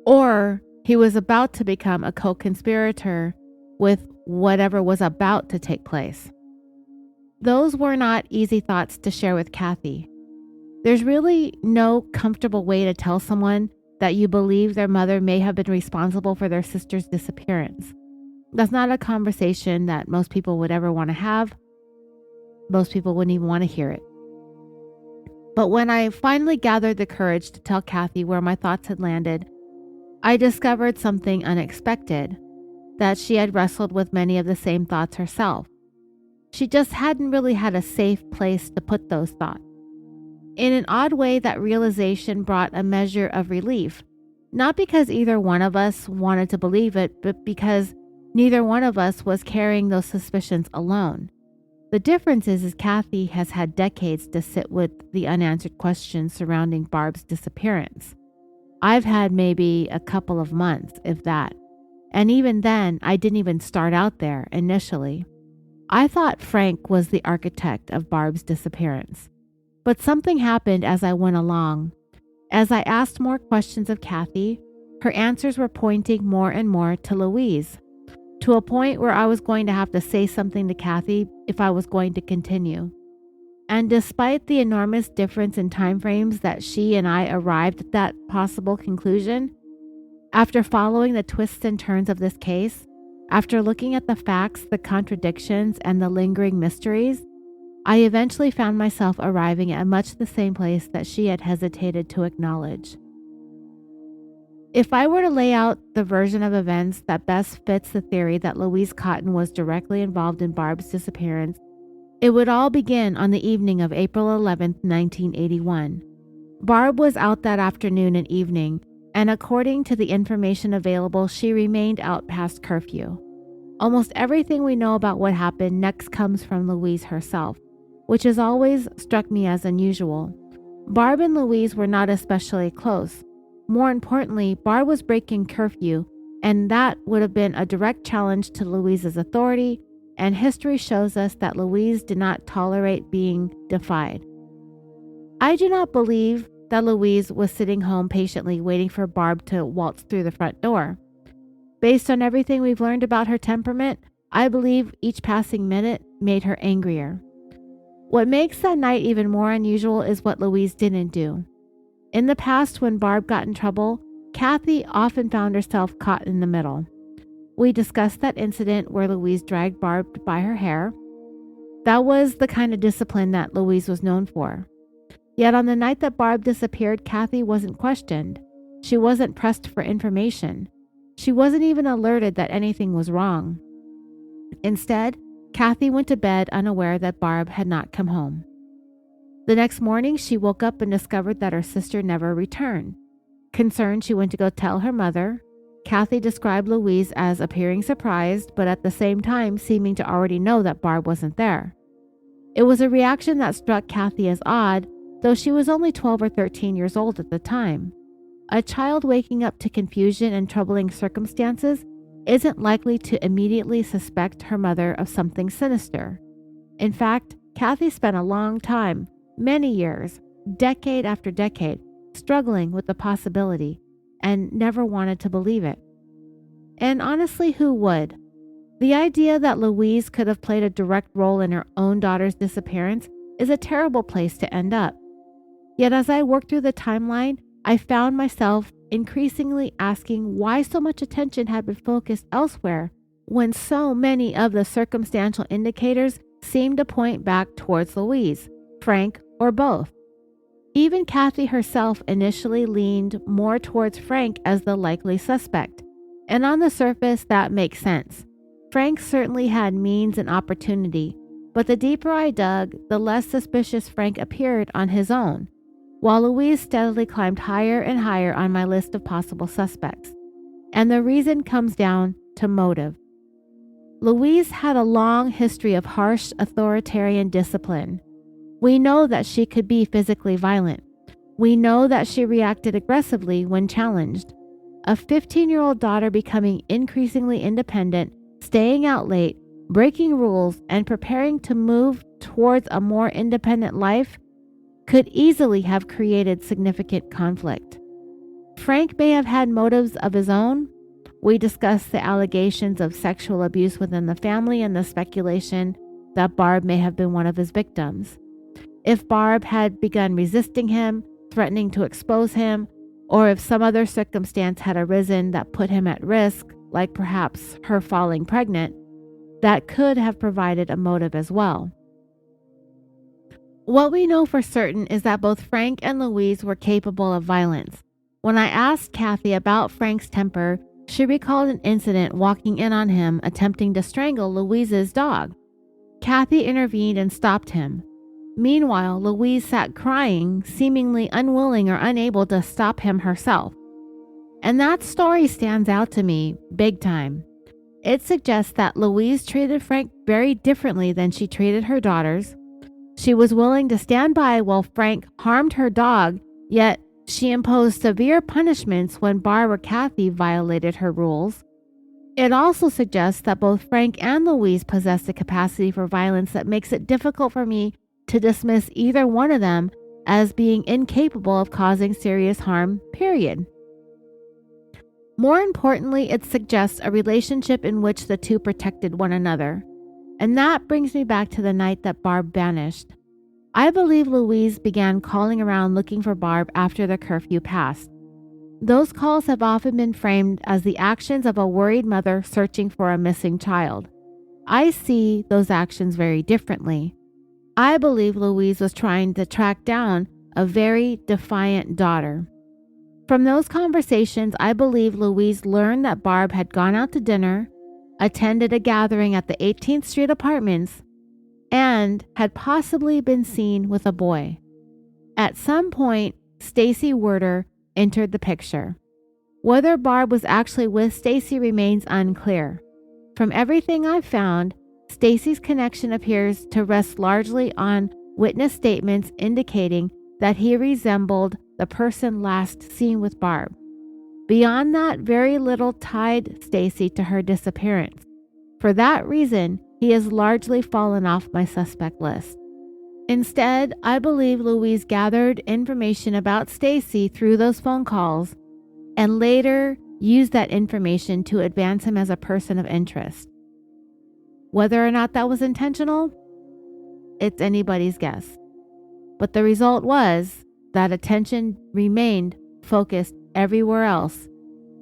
Or he was about to become a co-conspirator with whatever was about to take place. Those were not easy thoughts to share with Kathy. There's really no comfortable way to tell someone that you believe their mother may have been responsible for their sister's disappearance. That's not a conversation that most people would ever want to have. Most people wouldn't even want to hear it. But when I finally gathered the courage to tell Kathy where my thoughts had landed, I discovered something unexpected, that she had wrestled with many of the same thoughts herself. She just hadn't really had a safe place to put those thoughts. In an odd way, that realization brought a measure of relief, not because either one of us wanted to believe it, but because neither one of us was carrying those suspicions alone. The difference is Kathy has had decades to sit with the unanswered questions surrounding Barb's disappearance. I've had maybe a couple of months, if that. And even then, I didn't even start out there initially. I thought Frank was the architect of Barb's disappearance. But something happened as I went along. As I asked more questions of Kathy, her answers were pointing more and more to Louise, to a point where I was going to have to say something to Kathy if I was going to continue. And despite the enormous difference in time frames that she and I arrived at that possible conclusion, after following the twists and turns of this case, after looking at the facts, the contradictions, and the lingering mysteries, I eventually found myself arriving at much the same place that she had hesitated to acknowledge. If I were to lay out the version of events that best fits the theory that Louise Cotton was directly involved in Barb's disappearance, it would all begin on the evening of April 11, 1981. Barb was out that afternoon and evening, and according to the information available, she remained out past curfew. Almost everything we know about what happened next comes from Louise herself, which has always struck me as unusual. Barb and Louise were not especially close. More importantly, Barb was breaking curfew, and that would have been a direct challenge to Louise's authority, and history shows us that Louise did not tolerate being defied. I do not believe that Louise was sitting home patiently waiting for Barb to waltz through the front door. Based on everything we've learned about her temperament, I believe each passing minute made her angrier. What makes that night even more unusual is what Louise didn't do. In the past, when Barb got in trouble, Kathy often found herself caught in the middle. We discussed that incident where Louise dragged Barb by her hair. That was the kind of discipline that Louise was known for. Yet on the night that Barb disappeared, Kathy wasn't questioned. She wasn't pressed for information. She wasn't even alerted that anything was wrong. Instead, Kathy went to bed unaware that Barb had not come home. The next morning, she woke up and discovered that her sister never returned. Concerned, she went to go tell her mother. Kathy described Louise as appearing surprised, but at the same time seeming to already know that Barb wasn't there. It was a reaction that struck Kathy as odd, though she was only 12 or 13 years old at the time. A child waking up to confusion and troubling circumstances isn't likely to immediately suspect her mother of something sinister. In fact, Kathy spent a long time, many years, decade after decade, struggling with the possibility and never wanted to believe it. And honestly, who would? The idea that Louise could have played a direct role in her own daughter's disappearance is a terrible place to end up. Yet as I worked through the timeline, I found myself increasingly asking why so much attention had been focused elsewhere when so many of the circumstantial indicators seemed to point back towards Louise, Frank, or both. Even Kathy herself initially leaned more towards Frank as the likely suspect, and on the surface that makes sense. Frank certainly had means and opportunity, but the deeper I dug, the less suspicious Frank appeared on his own, while Louise steadily climbed higher and higher on my list of possible suspects. And the reason comes down to motive. Louise had a long history of harsh authoritarian discipline. We know that she could be physically violent. We know that she reacted aggressively when challenged. A 15-year-old daughter becoming increasingly independent, staying out late, breaking rules, and preparing to move towards a more independent life could easily have created significant conflict. Frank may have had motives of his own. We discussed the allegations of sexual abuse within the family and the speculation that Barb may have been one of his victims. If Barb had begun resisting him, threatening to expose him, or if some other circumstance had arisen that put him at risk, like perhaps her falling pregnant, that could have provided a motive as well. What we know for certain is that both Frank and Louise were capable of violence. When I asked Kathy about Frank's temper, she recalled an incident walking in on him attempting to strangle Louise's dog. Kathy intervened and stopped him. Meanwhile, Louise sat crying, seemingly unwilling or unable to stop him herself. And that story stands out to me big time. It suggests that Louise treated Frank very differently than she treated her daughters. She was willing to stand by while Frank harmed her dog, yet she imposed severe punishments when Barb or Kathy violated her rules. It also suggests that both Frank and Louise possessed a capacity for violence that makes it difficult for me to dismiss either one of them as being incapable of causing serious harm, period. More importantly, it suggests a relationship in which the two protected one another. And that brings me back to the night that Barb vanished. I believe Louise began calling around looking for Barb after the curfew passed. Those calls have often been framed as the actions of a worried mother searching for a missing child. I see those actions very differently. I believe Louise was trying to track down a very defiant daughter. From those conversations, I believe Louise learned that Barb had gone out to dinner, attended a gathering at the 18th Street Apartments, and had possibly been seen with a boy. At some point, Stacy Werder entered the picture. Whether Barb was actually with Stacy remains unclear. From everything I've found, Stacy's connection appears to rest largely on witness statements indicating that he resembled the person last seen with Barb. Beyond that, very little tied Stacy to her disappearance. For that reason, he has largely fallen off my suspect list. Instead, I believe Louise gathered information about Stacy through those phone calls and later used that information to advance him as a person of interest. Whether or not that was intentional, it's anybody's guess. But the result was that attention remained focused everywhere else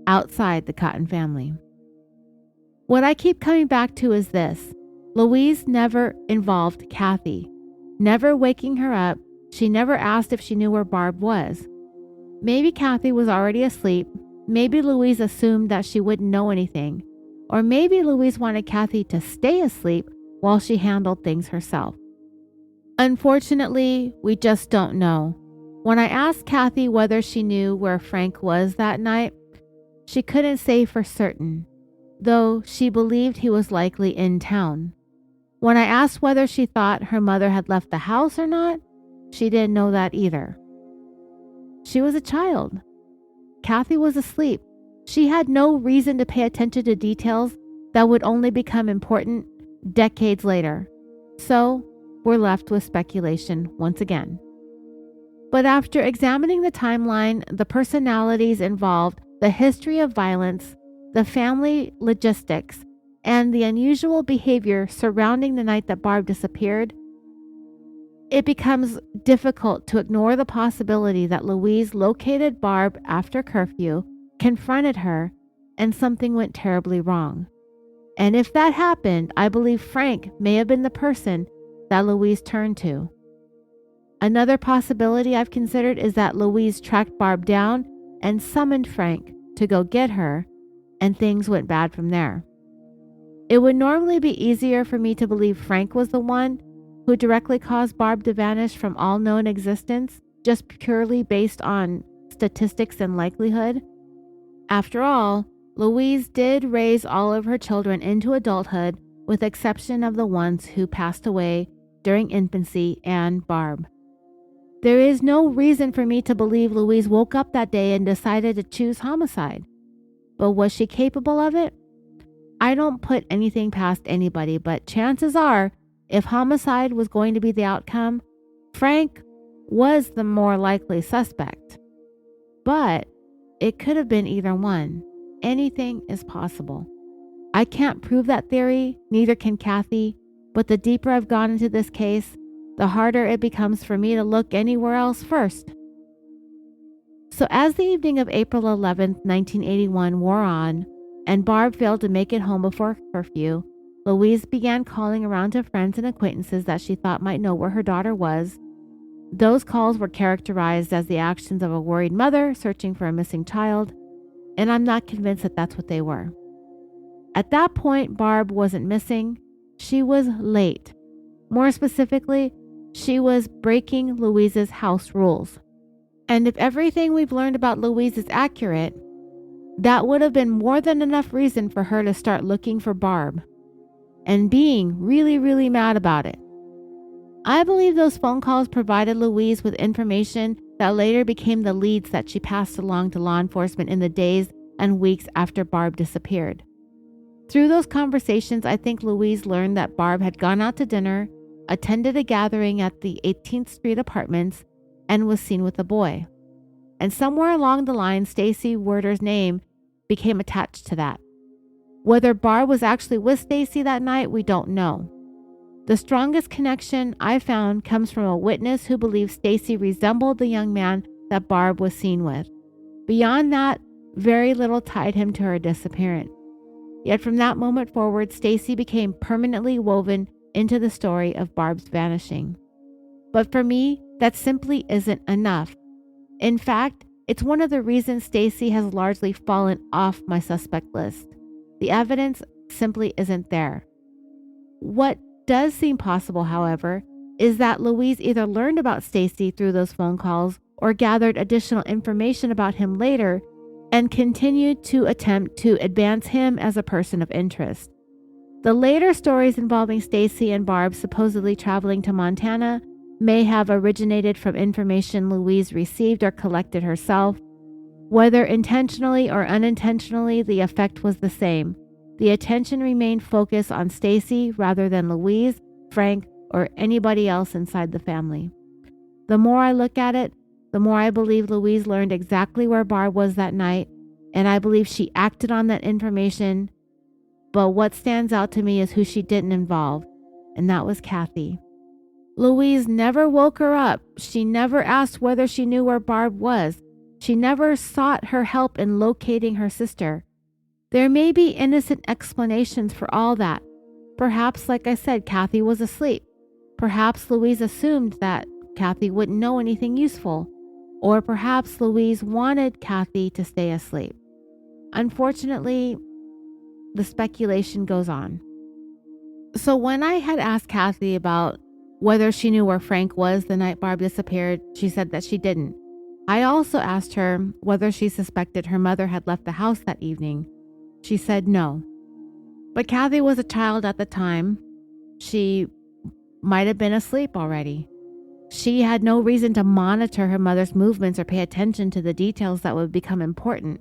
outside the Cotton family. What I keep coming back to is this. Louise never involved Kathy. Never waking her up, she never asked if she knew where Barb was. Maybe Kathy was already asleep. Maybe Louise assumed that she wouldn't know anything. Or maybe Louise wanted Kathy to stay asleep while she handled things herself. Unfortunately, we just don't know. When I asked Kathy whether she knew where Frank was that night, She couldn't say for certain, though she believed he was likely in town. When I asked whether she thought her mother had left the house or not, she didn't know that either. She was a child. Kathy was asleep. She had no reason to pay attention to details that would only become important decades later. So, we're left with speculation once again. But after examining the timeline, the personalities involved, the history of violence, the family logistics, and the unusual behavior surrounding the night that Barb disappeared, it becomes difficult to ignore the possibility that Louise located Barb after curfew, confronted her, and something went terribly wrong. And if that happened, I believe Frank may have been the person that Louise turned to. Another possibility I've considered is that Louise tracked Barb down and summoned Frank to go get her, and things went bad from there. It would normally be easier for me to believe Frank was the one who directly caused Barb to vanish from all known existence, just purely based on statistics and likelihood. After all, Louise did raise all of her children into adulthood, with exception of the ones who passed away during infancy and Barb. There is no reason for me to believe Louise woke up that day and decided to choose homicide. But was she capable of it? I don't put anything past anybody, but chances are, if homicide was going to be the outcome, Frank was the more likely suspect. But it could have been either one. Anything is possible. I can't prove that theory, neither can Kathy, but the deeper I've gone into this case, the harder it becomes for me to look anywhere else first. So as the evening of April 11th, 1981 wore on, and Barb failed to make it home before curfew, Louise began calling around to friends and acquaintances that she thought might know where her daughter was. Those calls were characterized as the actions of a worried mother searching for a missing child, and I'm not convinced that that's what they were. At that point, Barb wasn't missing. She was late. More specifically, she was breaking Louise's house rules. And if everything we've learned about Louise is accurate, that would have been more than enough reason for her to start looking for Barb and being really, really mad about it. I believe those phone calls provided Louise with information that later became the leads that she passed along to law enforcement in the days and weeks after Barb disappeared. Through those conversations, I think Louise learned that Barb had gone out to dinner, attended a gathering at the 18th Street Apartments, and was seen with a boy. And somewhere along the line, Stacy Werder's name became attached to that. Whether Barb was actually with Stacy that night, we don't know. The strongest connection I found comes from a witness who believes Stacy resembled the young man that Barb was seen with. Beyond that, very little tied him to her disappearance. Yet from that moment forward, Stacy became permanently woven into the story of Barb's vanishing. But for me, that simply isn't enough. In fact, it's one of the reasons Stacy has largely fallen off my suspect list. The evidence simply isn't there. What does seem possible, however, is that Louise either learned about Stacy through those phone calls or gathered additional information about him later and continued to attempt to advance him as a person of interest. The later stories involving Stacy and Barb supposedly traveling to Montana may have originated from information Louise received or collected herself. Whether intentionally or unintentionally, the effect was the same. The attention remained focused on Stacy rather than Louise, Frank, or anybody else inside the family. The more I look at it, the more I believe Louise learned exactly where Barb was that night, and I believe she acted on that information. But what stands out to me is who she didn't involve, and that was Kathy. Louise never woke her up. She never asked whether she knew where Barb was. She never sought her help in locating her sister. There may be innocent explanations for all that. Perhaps, like I said, Kathy was asleep. Perhaps Louise assumed that Kathy wouldn't know anything useful. Or perhaps Louise wanted Kathy to stay asleep. Unfortunately, the speculation goes on. So when I had asked Kathy about whether she knew where Frank was the night Barb disappeared, she said that she didn't. I also asked her whether she suspected her mother had left the house that evening. She said no. But Kathy was a child at the time. She might have been asleep already. She had no reason to monitor her mother's movements or pay attention to the details that would become important.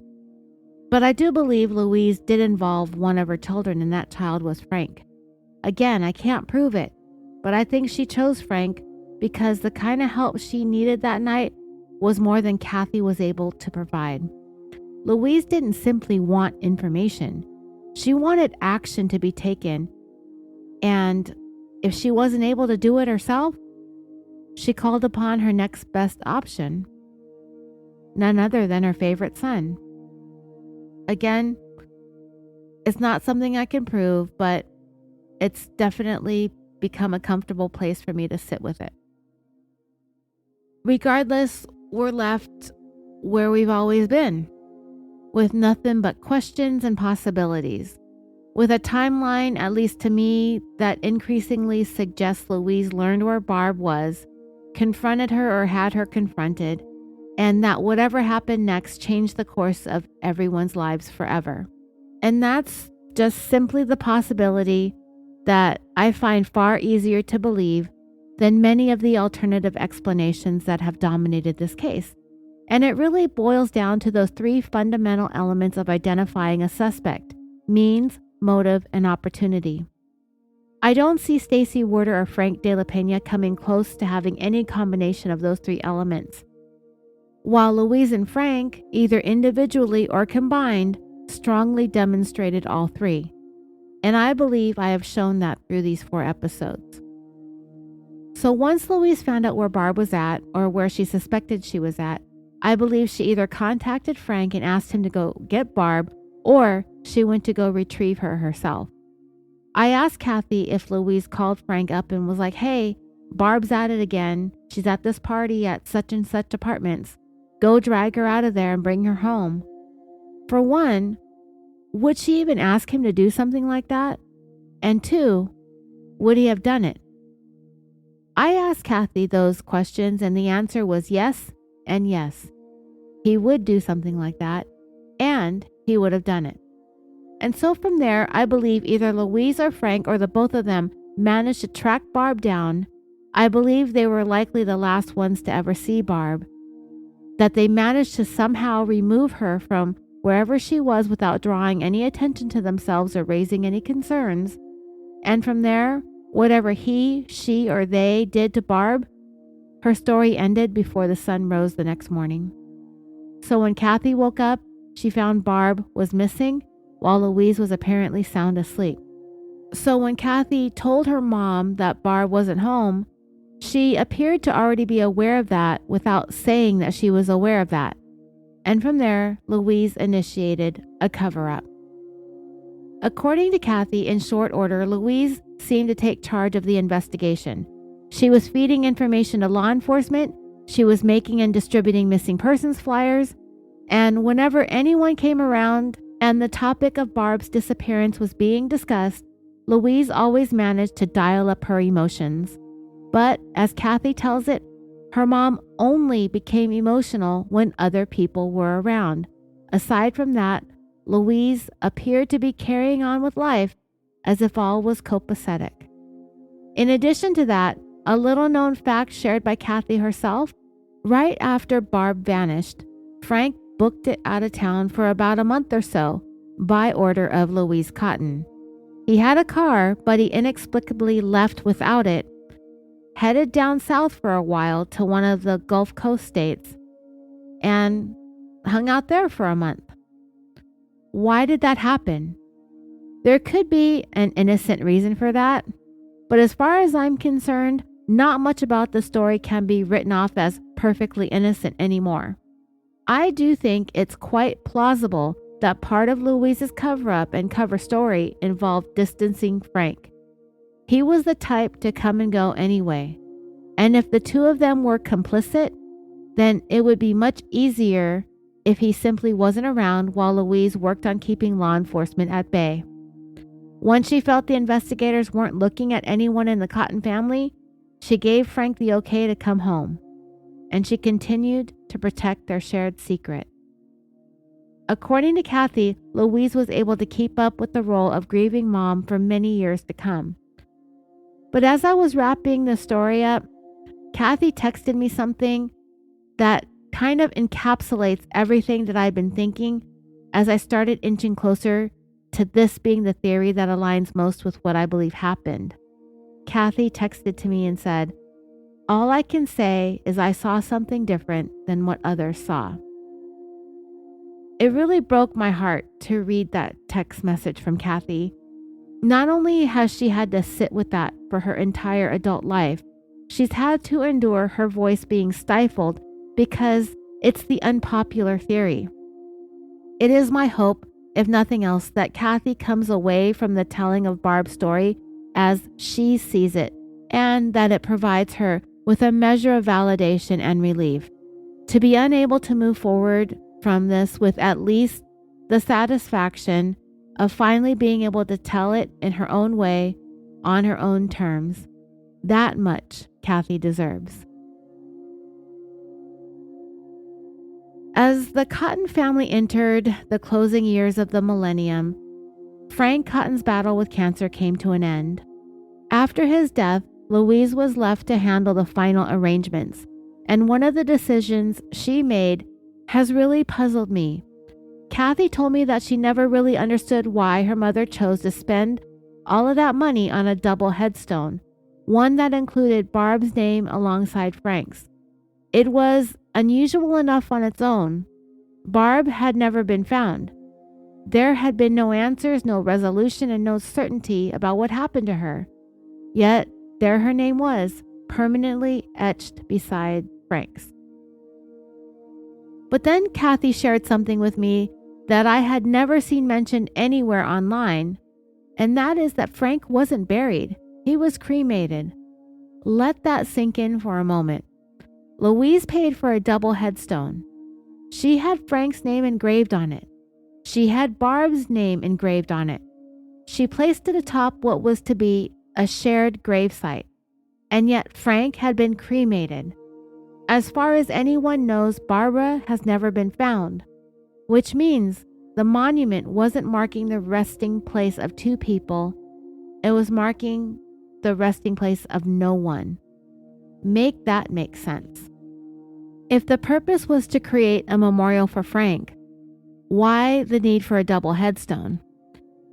But I do believe Louise did involve one of her children, and that child was Frank. Again, I can't prove it, but I think she chose Frank because the kind of help she needed that night was more than Kathy was able to provide. Louise didn't simply want information. She wanted action to be taken, and if she wasn't able to do it herself, she called upon her next best option, none other than her favorite son. Again, it's not something I can prove, but it's definitely become a comfortable place for me to sit with it. Regardless, we're left where we've always been, with nothing but questions and possibilities, with a timeline, at least to me, that increasingly suggests Louise learned where Barb was, confronted her or had her confronted, and that whatever happened next changed the course of everyone's lives forever. And that's just simply the possibility that I find far easier to believe than many of the alternative explanations that have dominated this case. And it really boils down to those three fundamental elements of identifying a suspect: means, motive, and opportunity. I don't see Stacy Werder or Frank De La Pena coming close to having any combination of those three elements, while Louise and Frank, either individually or combined, strongly demonstrated all three. And I believe I have shown that through these 4 episodes. So once Louise found out where Barb was at, or where she suspected she was at, I believe she either contacted Frank and asked him to go get Barb, or she went to go retrieve her herself. I asked Kathy if Louise called Frank up and was like, "Hey, Barb's at it again. She's at this party at such and such apartments. Go drag her out of there and bring her home." For one, would she even ask him to do something like that? And 2, would he have done it? I asked Kathy those questions, and the answer was yes and yes. He would do something like that, and he would have done it. And so from there, I believe either Louise or Frank, or the both of them, managed to track Barb down. I believe they were likely the last ones to ever see Barb, that they managed to somehow remove her from wherever she was without drawing any attention to themselves or raising any concerns. And from there, whatever he, she, or they did to Barb, her story ended before the sun rose the next morning. So when Kathy woke up, she found Barb was missing, while Louise was apparently sound asleep. So when Kathy told her mom that Barb wasn't home, she appeared to already be aware of that without saying that she was aware of that. And from there, Louise initiated a cover-up. According to Kathy, in short order, Louise seemed to take charge of the investigation. She was feeding information to law enforcement, she was making and distributing missing persons flyers, and whenever anyone came around and the topic of Barb's disappearance was being discussed, Louise always managed to dial up her emotions. But, as Kathy tells it, her mom only became emotional when other people were around. Aside from that, Louise appeared to be carrying on with life as if all was copacetic. In addition to that, a little known fact shared by Kathy herself: right after Barb vanished, Frank booked it out of town for about a month or so, by order of Louise Cotton. He had a car, but he inexplicably left without it, headed down south for a while to one of the Gulf Coast states, and hung out there for a month. Why did that happen? There could be an innocent reason for that, but as far as I'm concerned, not much about the story can be written off as perfectly innocent anymore. I do think it's quite plausible that part of Louise's cover-up and cover story involved distancing Frank. He was the type to come and go anyway, and if the two of them were complicit, then it would be much easier if he simply wasn't around while Louise worked on keeping law enforcement at bay. Once she felt the investigators weren't looking at anyone in the Cotton family, she gave Frank the okay to come home. and she continued to protect their shared secret. According to Kathy, Louise was able to keep up with the role of grieving mom for many years to come. But as I was wrapping the story up, Kathy texted me something that kind of encapsulates everything that I've been thinking as I started inching closer to this being the theory that aligns most with what I believe happened. Kathy texted to me and said, "All I can say is I saw something different than what others saw." It really broke my heart to read that text message from Kathy. Not only has she had to sit with that for her entire adult life, she's had to endure her voice being stifled because it's the unpopular theory. It is my hope, if nothing else, that Kathy comes away from the telling of Barb's story as she sees it, and that it provides her with a measure of validation and relief. To be unable to move forward from this with at least the satisfaction of finally being able to tell it in her own way, on her own terms, that much Kathy deserves. As the Cotton family entered the closing years of the millennium, Frank Cotton's battle with cancer came to an end. After his death, Louise was left to handle the final arrangements, and one of the decisions she made has really puzzled me. Kathy told me that she never really understood why her mother chose to spend all of that money on a double headstone, one that included Barb's name alongside Frank's. It was unusual enough on its own. Barb had never been found. There had been no answers, no resolution, and no certainty about what happened to her. Yet, there her name was, permanently etched beside Frank's. But then Kathy shared something with me that I had never seen mentioned anywhere online, and that is that Frank wasn't buried. He was cremated. Let that sink in for a moment. Louise paid for a double headstone. She had Frank's name engraved on it. She had Barb's name engraved on it. She placed it atop what was to be a shared gravesite, and yet Frank had been cremated. As far as anyone knows, Barbara has never been found, which means the monument wasn't marking the resting place of two people. It was marking the resting place of no one. Make that make sense. If the purpose was to create a memorial for Frank, why the need for a double headstone?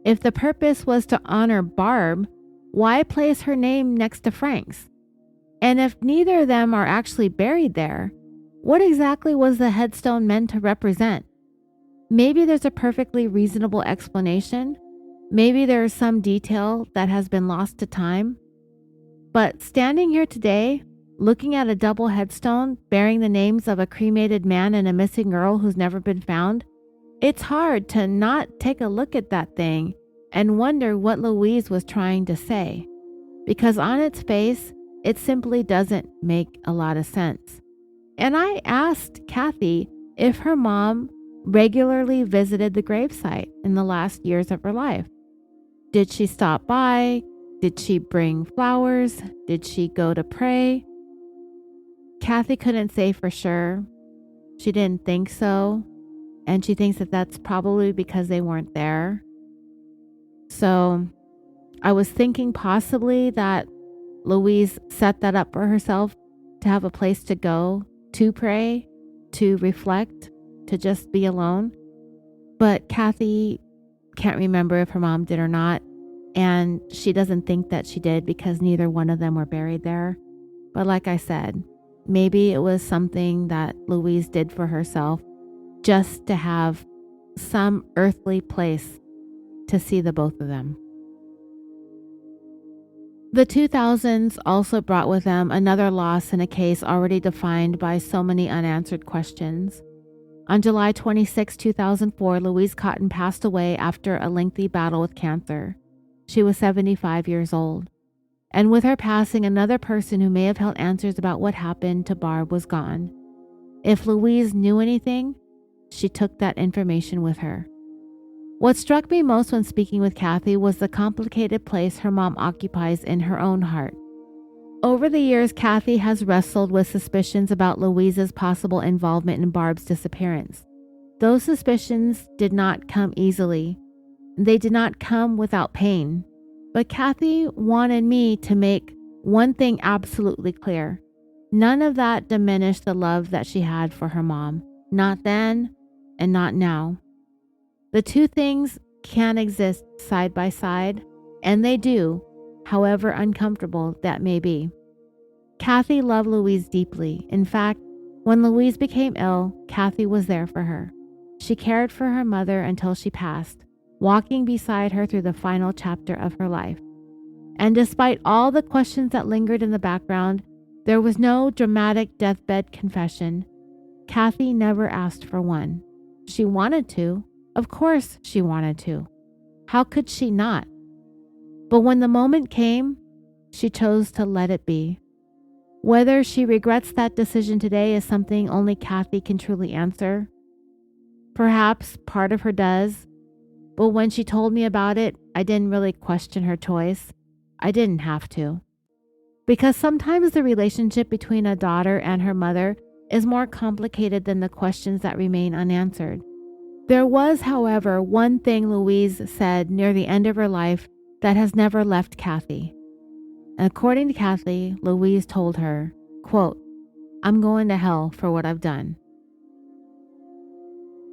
If the purpose was to honor Barb, why place her name next to Frank's? And if neither of them are actually buried there, what exactly was the headstone meant to represent? Maybe there's a perfectly reasonable explanation. Maybe there is some detail that has been lost to time. But standing here today, looking at a double headstone bearing the names of a cremated man and a missing girl who's never been found, it's hard to not take a look at that thing and wonder what Louise was trying to say. Because on its face, it simply doesn't make a lot of sense. And I asked Kathy if her mom regularly visited the gravesite in the last years of her life. Did she stop by? Did she bring flowers? Did she go to pray? Kathy couldn't say for sure. She didn't think so. And she thinks that that's probably because they weren't there. So I was thinking possibly that Louise set that up for herself to have a place to go, to pray, to reflect, to just be alone. But Kathy can't remember if her mom did or not. And she doesn't think that she did because neither one of them were buried there. But like I said, maybe it was something that Louise did for herself just to have some earthly place to see the both of them. The 2000s also brought with them another loss in a case already defined by so many unanswered questions. On July 26, 2004, Louise Cotton passed away after a lengthy battle with cancer. She was 75 years old. And with her passing, another person who may have held answers about what happened to Barb was gone. If Louise knew anything, she took that information with her. What struck me most when speaking with Kathy was the complicated place her mom occupies in her own heart. Over the years, Kathy has wrestled with suspicions about Louise's possible involvement in Barb's disappearance. Those suspicions did not come easily. They did not come without pain. But Kathy wanted me to make one thing absolutely clear. None of that diminished the love that she had for her mom. Not then and not now. The two things can exist side by side, and they do, however uncomfortable that may be. Kathy loved Louise deeply. In fact, when Louise became ill, Kathy was there for her. She cared for her mother until she passed, walking beside her through the final chapter of her life. And despite all the questions that lingered in the background, there was no dramatic deathbed confession. Kathy never asked for one. She wanted to. Of course she wanted to. How could she not? But when the moment came, she chose to let it be. Whether she regrets that decision today is something only Kathy can truly answer. Perhaps part of her does, but when she told me about it, I didn't really question her choice. I didn't have to. Because sometimes the relationship between a daughter and her mother is more complicated than the questions that remain unanswered. There was, however, one thing Louise said near the end of her life that has never left Kathy. According to Kathy, Louise told her, quote, "I'm going to hell for what I've done."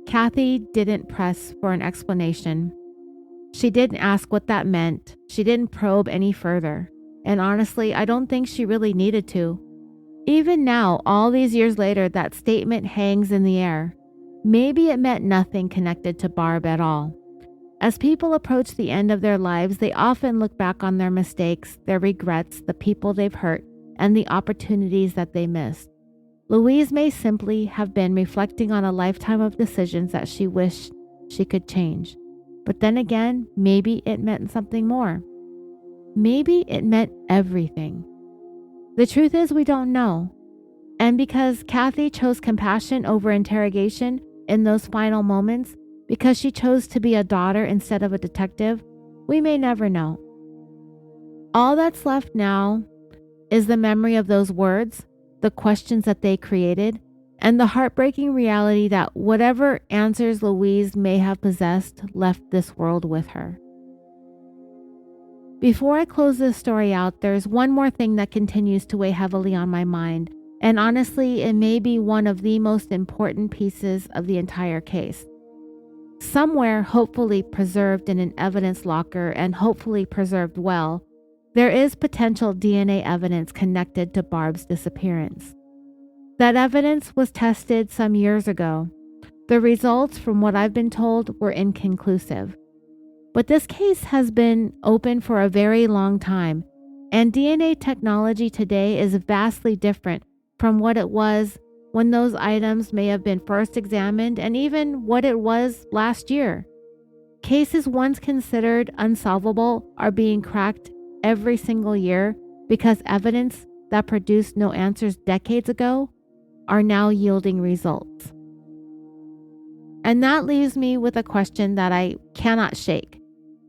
Kathy didn't press for an explanation. She didn't ask what that meant. She didn't probe any further. And honestly, I don't think she really needed to. Even now, all these years later, that statement hangs in the air. Maybe it meant nothing connected to Barb at all. As people approach the end of their lives, they often look back on their mistakes, their regrets, the people they've hurt, and the opportunities that they missed. Louise may simply have been reflecting on a lifetime of decisions that she wished she could change. But then again, maybe it meant something more. Maybe it meant everything. The truth is, we don't know. And because Kathy chose compassion over interrogation in those final moments, because she chose to be a daughter instead of a detective, we may never know. All that's left now is the memory of those words, the questions that they created, and the heartbreaking reality that whatever answers Louise may have possessed left this world with her. Before I close this story out, there's one more thing that continues to weigh heavily on my mind, and honestly, it may be one of the most important pieces of the entire case. Somewhere, hopefully preserved in an evidence locker and hopefully preserved well, there is potential DNA evidence connected to Barb's disappearance. That evidence was tested some years ago. The results, from what I've been told, were inconclusive. But this case has been open for a very long time, and DNA technology today is vastly different from what it was when those items may have been first examined, and even what it was last year. Cases once considered unsolvable are being cracked every single year because evidence that produced no answers decades ago are now yielding results. And that leaves me with a question that I cannot shake.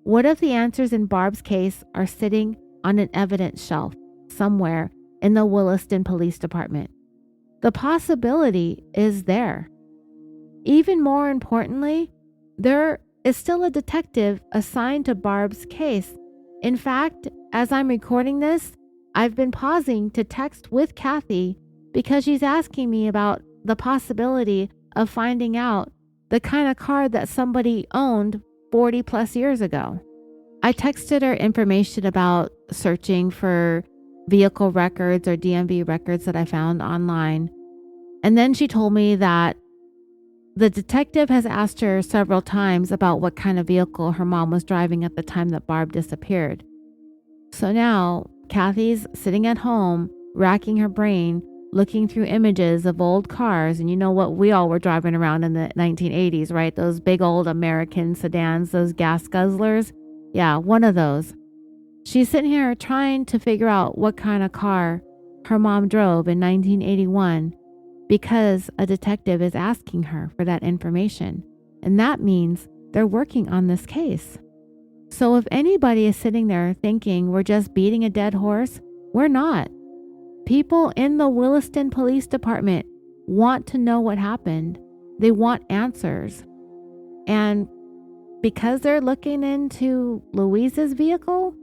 What if the answers in Barb's case are sitting on an evidence shelf somewhere in the Williston Police Department? The possibility is there. Even more importantly, there is still a detective assigned to Barb's case. In fact, as I'm recording this, I've been pausing to text with Kathy because she's asking me about the possibility of finding out the kind of car that somebody owned 40 plus years ago. I texted her information about searching for vehicle records or DMV records that I found online. And then she told me that the detective has asked her several times about what kind of vehicle her mom was driving at the time that Barb disappeared. So now Kathy's sitting at home, racking her brain, looking through images of old cars. And you know what we all were driving around in the 1980s, right? Those big old American sedans, those gas guzzlers. Yeah, one of those. She's sitting here trying to figure out what kind of car her mom drove in 1981 because a detective is asking her for that information. And that means they're working on this case. So if anybody is sitting there thinking we're just beating a dead horse, we're not. People in the Williston Police Department want to know what happened. They want answers. And because they're looking into Louise's vehicle,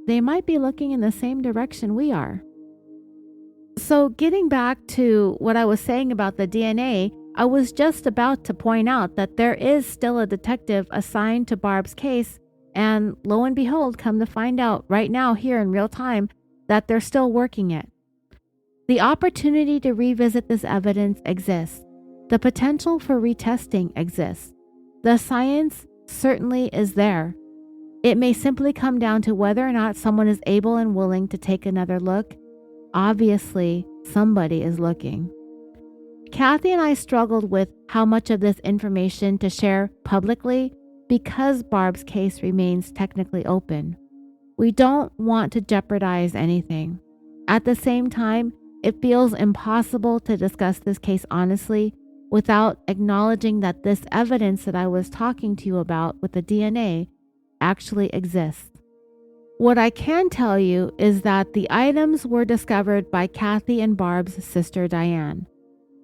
they might be looking in the same direction we are. So getting back to what I was saying about the DNA, I was just about to point out that there is still a detective assigned to Barb's case, and lo and behold, come to find out right now here in real time that they're still working it. The opportunity to revisit this evidence exists. The potential for retesting exists. The science certainly is there. It may simply come down to whether or not someone is able and willing to take another look. Obviously, somebody is looking. Kathy and I struggled with how much of this information to share publicly because Barb's case remains technically open. We don't want to jeopardize anything. At the same time, it feels impossible to discuss this case honestly without acknowledging that this evidence that I was talking to you about with the DNA actually exists. What I can tell you is that the items were discovered by Kathy and Barb's sister Diane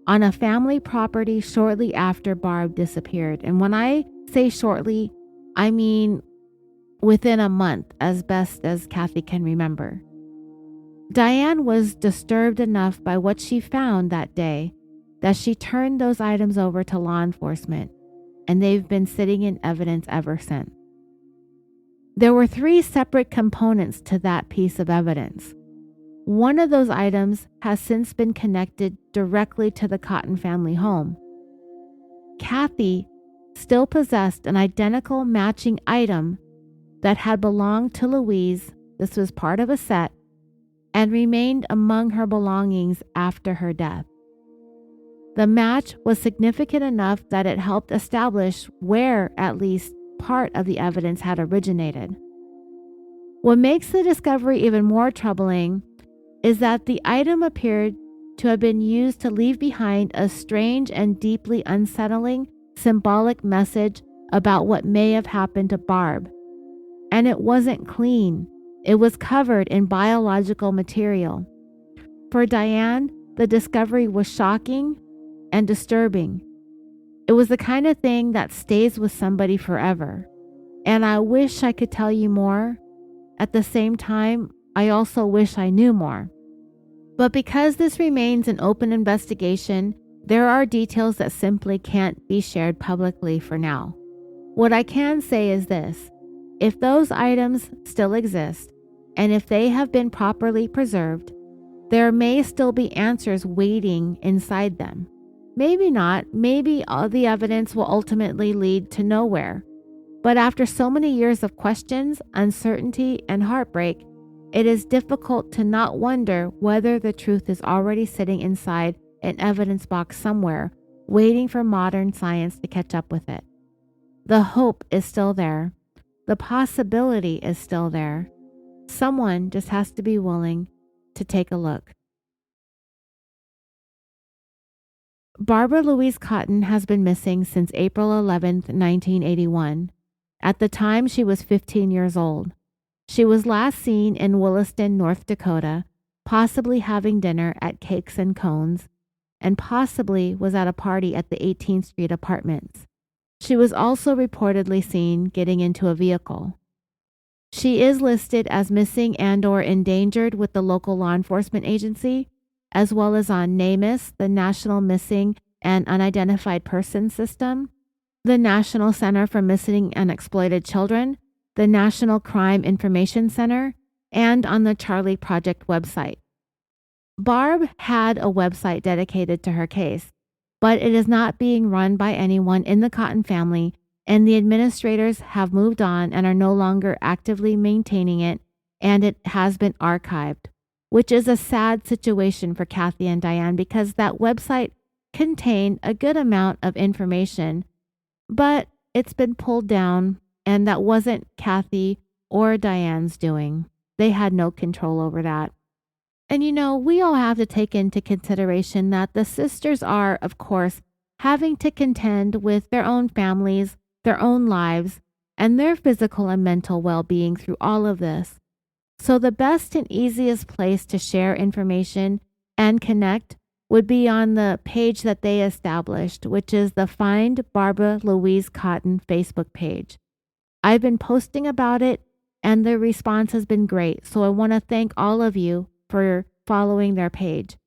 on a family property shortly after Barb disappeared. And when I say shortly, I mean within a month, as best as Kathy can remember. Diane was disturbed enough by what she found that day that she turned those items over to law enforcement, and they've been sitting in evidence ever since. There were 3 separate components to that piece of evidence. One of those items has since been connected directly to the Cotton family home. Kathy still possessed an identical matching item that had belonged to Louise. This was part of a set and remained among her belongings after her death. The match was significant enough that it helped establish where at least part of the evidence had originated. What makes the discovery even more troubling is that the item appeared to have been used to leave behind a strange and deeply unsettling symbolic message about what may have happened to Barb. And it wasn't clean. It was covered in biological material. For Diane, the discovery was shocking and disturbing. It was the kind of thing that stays with somebody forever. And I wish I could tell you more. At the same time, I also wish I knew more. But because this remains an open investigation, there are details that simply can't be shared publicly for now. What I can say is this: if those items still exist, and if they have been properly preserved, there may still be answers waiting inside them. Maybe not. Maybe all the evidence will ultimately lead to nowhere. But after so many years of questions, uncertainty, and heartbreak, it is difficult to not wonder whether the truth is already sitting inside an evidence box somewhere, waiting for modern science to catch up with it. The hope is still there. The possibility is still there. Someone just has to be willing to take a look. Barbara Louise Cotton has been missing since April 11th, 1981. At the time, she was 15 years old. She was last seen in Williston, North Dakota, possibly having dinner at Cakes and Cones, and possibly was at a party at the 18th Street Apartments. She was also reportedly seen getting into a vehicle. She is listed as missing and/or endangered with the local law enforcement agency, as well as on NamUs, the National Missing and Unidentified Persons System, the National Center for Missing and Exploited Children, the National Crime Information Center, and on the Charlie Project website. Barb had a website dedicated to her case, but it is not being run by anyone in the Cotton family, and the administrators have moved on and are no longer actively maintaining it, and it has been archived, which is a sad situation for Kathy and Diane because that website contained a good amount of information, but it's been pulled down, and that wasn't Kathy or Diane's doing. They had no control over that. And we all have to take into consideration that the sisters are, of course, having to contend with their own families, their own lives, and their physical and mental well-being through all of this. So the best and easiest place to share information and connect would be on the page that they established, which is the Find Barbara Louise Cotton Facebook page. I've been posting about it and the response has been great. So I want to thank all of you for following their page.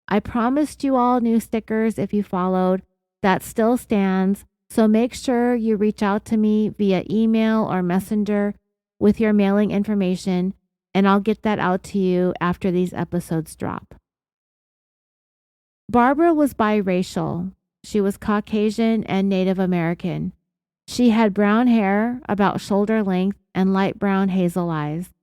I promised you all new stickers if you followed. That still stands. So make sure you reach out to me via email or messenger with your mailing information, and I'll get that out to you after these episodes drop. Barbara was biracial. She was Caucasian and Native American. She had brown hair, about shoulder length, and light brown hazel eyes.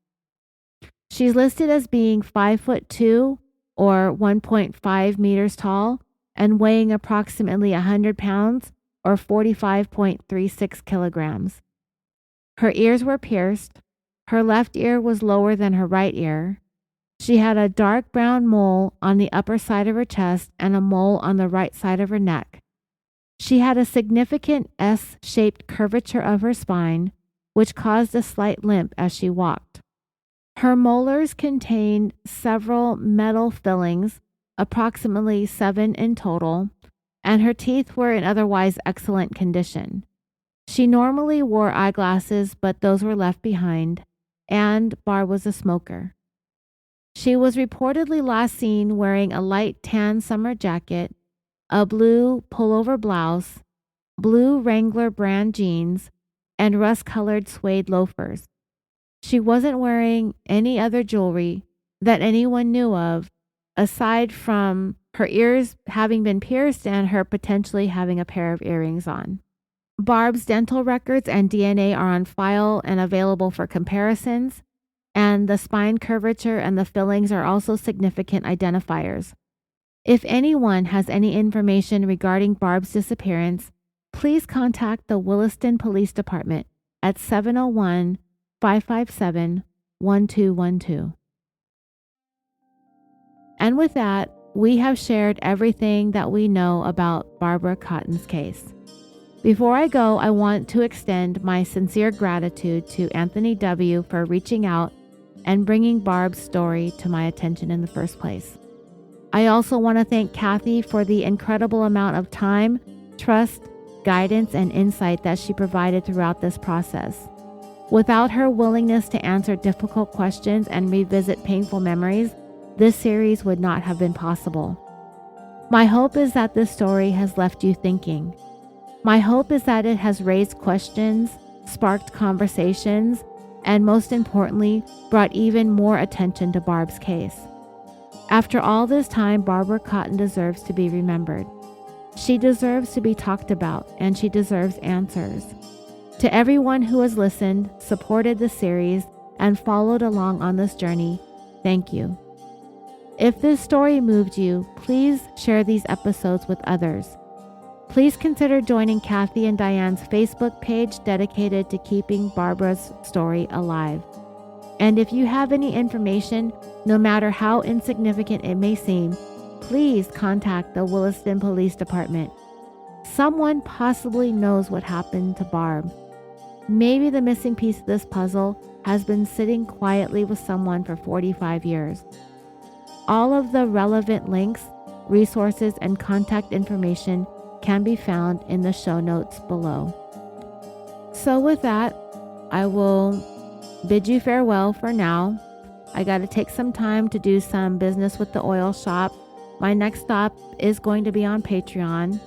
She's listed as being 5'2" or 1.5 meters tall and weighing approximately 100 pounds or 45.36 kilograms. Her ears were pierced. Her left ear was lower than her right ear. She had a dark brown mole on the upper side of her chest and a mole on the right side of her neck. She had a significant S-shaped curvature of her spine, which caused a slight limp as she walked. Her molars contained several metal fillings, approximately 7 in total, and her teeth were in otherwise excellent condition. She normally wore eyeglasses, but those were left behind, and Barb was a smoker. She was reportedly last seen wearing a light tan summer jacket, a blue pullover blouse, blue Wrangler brand jeans, and rust-colored suede loafers. She wasn't wearing any other jewelry that anyone knew of, aside from her ears having been pierced and her potentially having a pair of earrings on. Barb's dental records and DNA are on file and available for comparisons, and the spine curvature and the fillings are also significant identifiers. If anyone has any information regarding Barb's disappearance, please contact the Williston Police Department at 701-557-1212. And with that, we have shared everything that we know about Barbara Cotton's case. Before I go, I want to extend my sincere gratitude to Anthony W. for reaching out and bringing Barb's story to my attention in the first place. I also want to thank Kathy for the incredible amount of time, trust, guidance, and insight that she provided throughout this process. Without her willingness to answer difficult questions and revisit painful memories, this series would not have been possible. My hope is that this story has left you thinking. My hope is that it has raised questions, sparked conversations, and most importantly, brought even more attention to Barb's case. After all this time, Barbara Cotton deserves to be remembered. She deserves to be talked about, and she deserves answers. To everyone who has listened, supported the series, and followed along on this journey, thank you. If this story moved you, please share these episodes with others. Please consider joining Kathy and Diane's Facebook page dedicated to keeping Barbara's story alive. And if you have any information, no matter how insignificant it may seem, please contact the Williston Police Department. Someone possibly knows what happened to Barb. Maybe the missing piece of this puzzle has been sitting quietly with someone for 45 years. All of the relevant links, resources, and contact information can be found in the show notes below. So with that, I will bid you farewell for now. I got to take some time to do some business with the oil shop. My next stop is going to be on Patreon.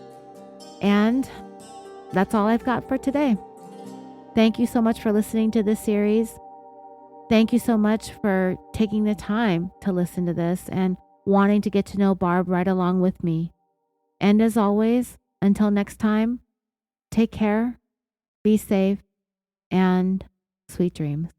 And that's all I've got for today. Thank you so much for listening to this series. Thank you so much for taking the time to listen to this and wanting to get to know Barb right along with me. And as always, until next time, take care, be safe, and sweet dreams.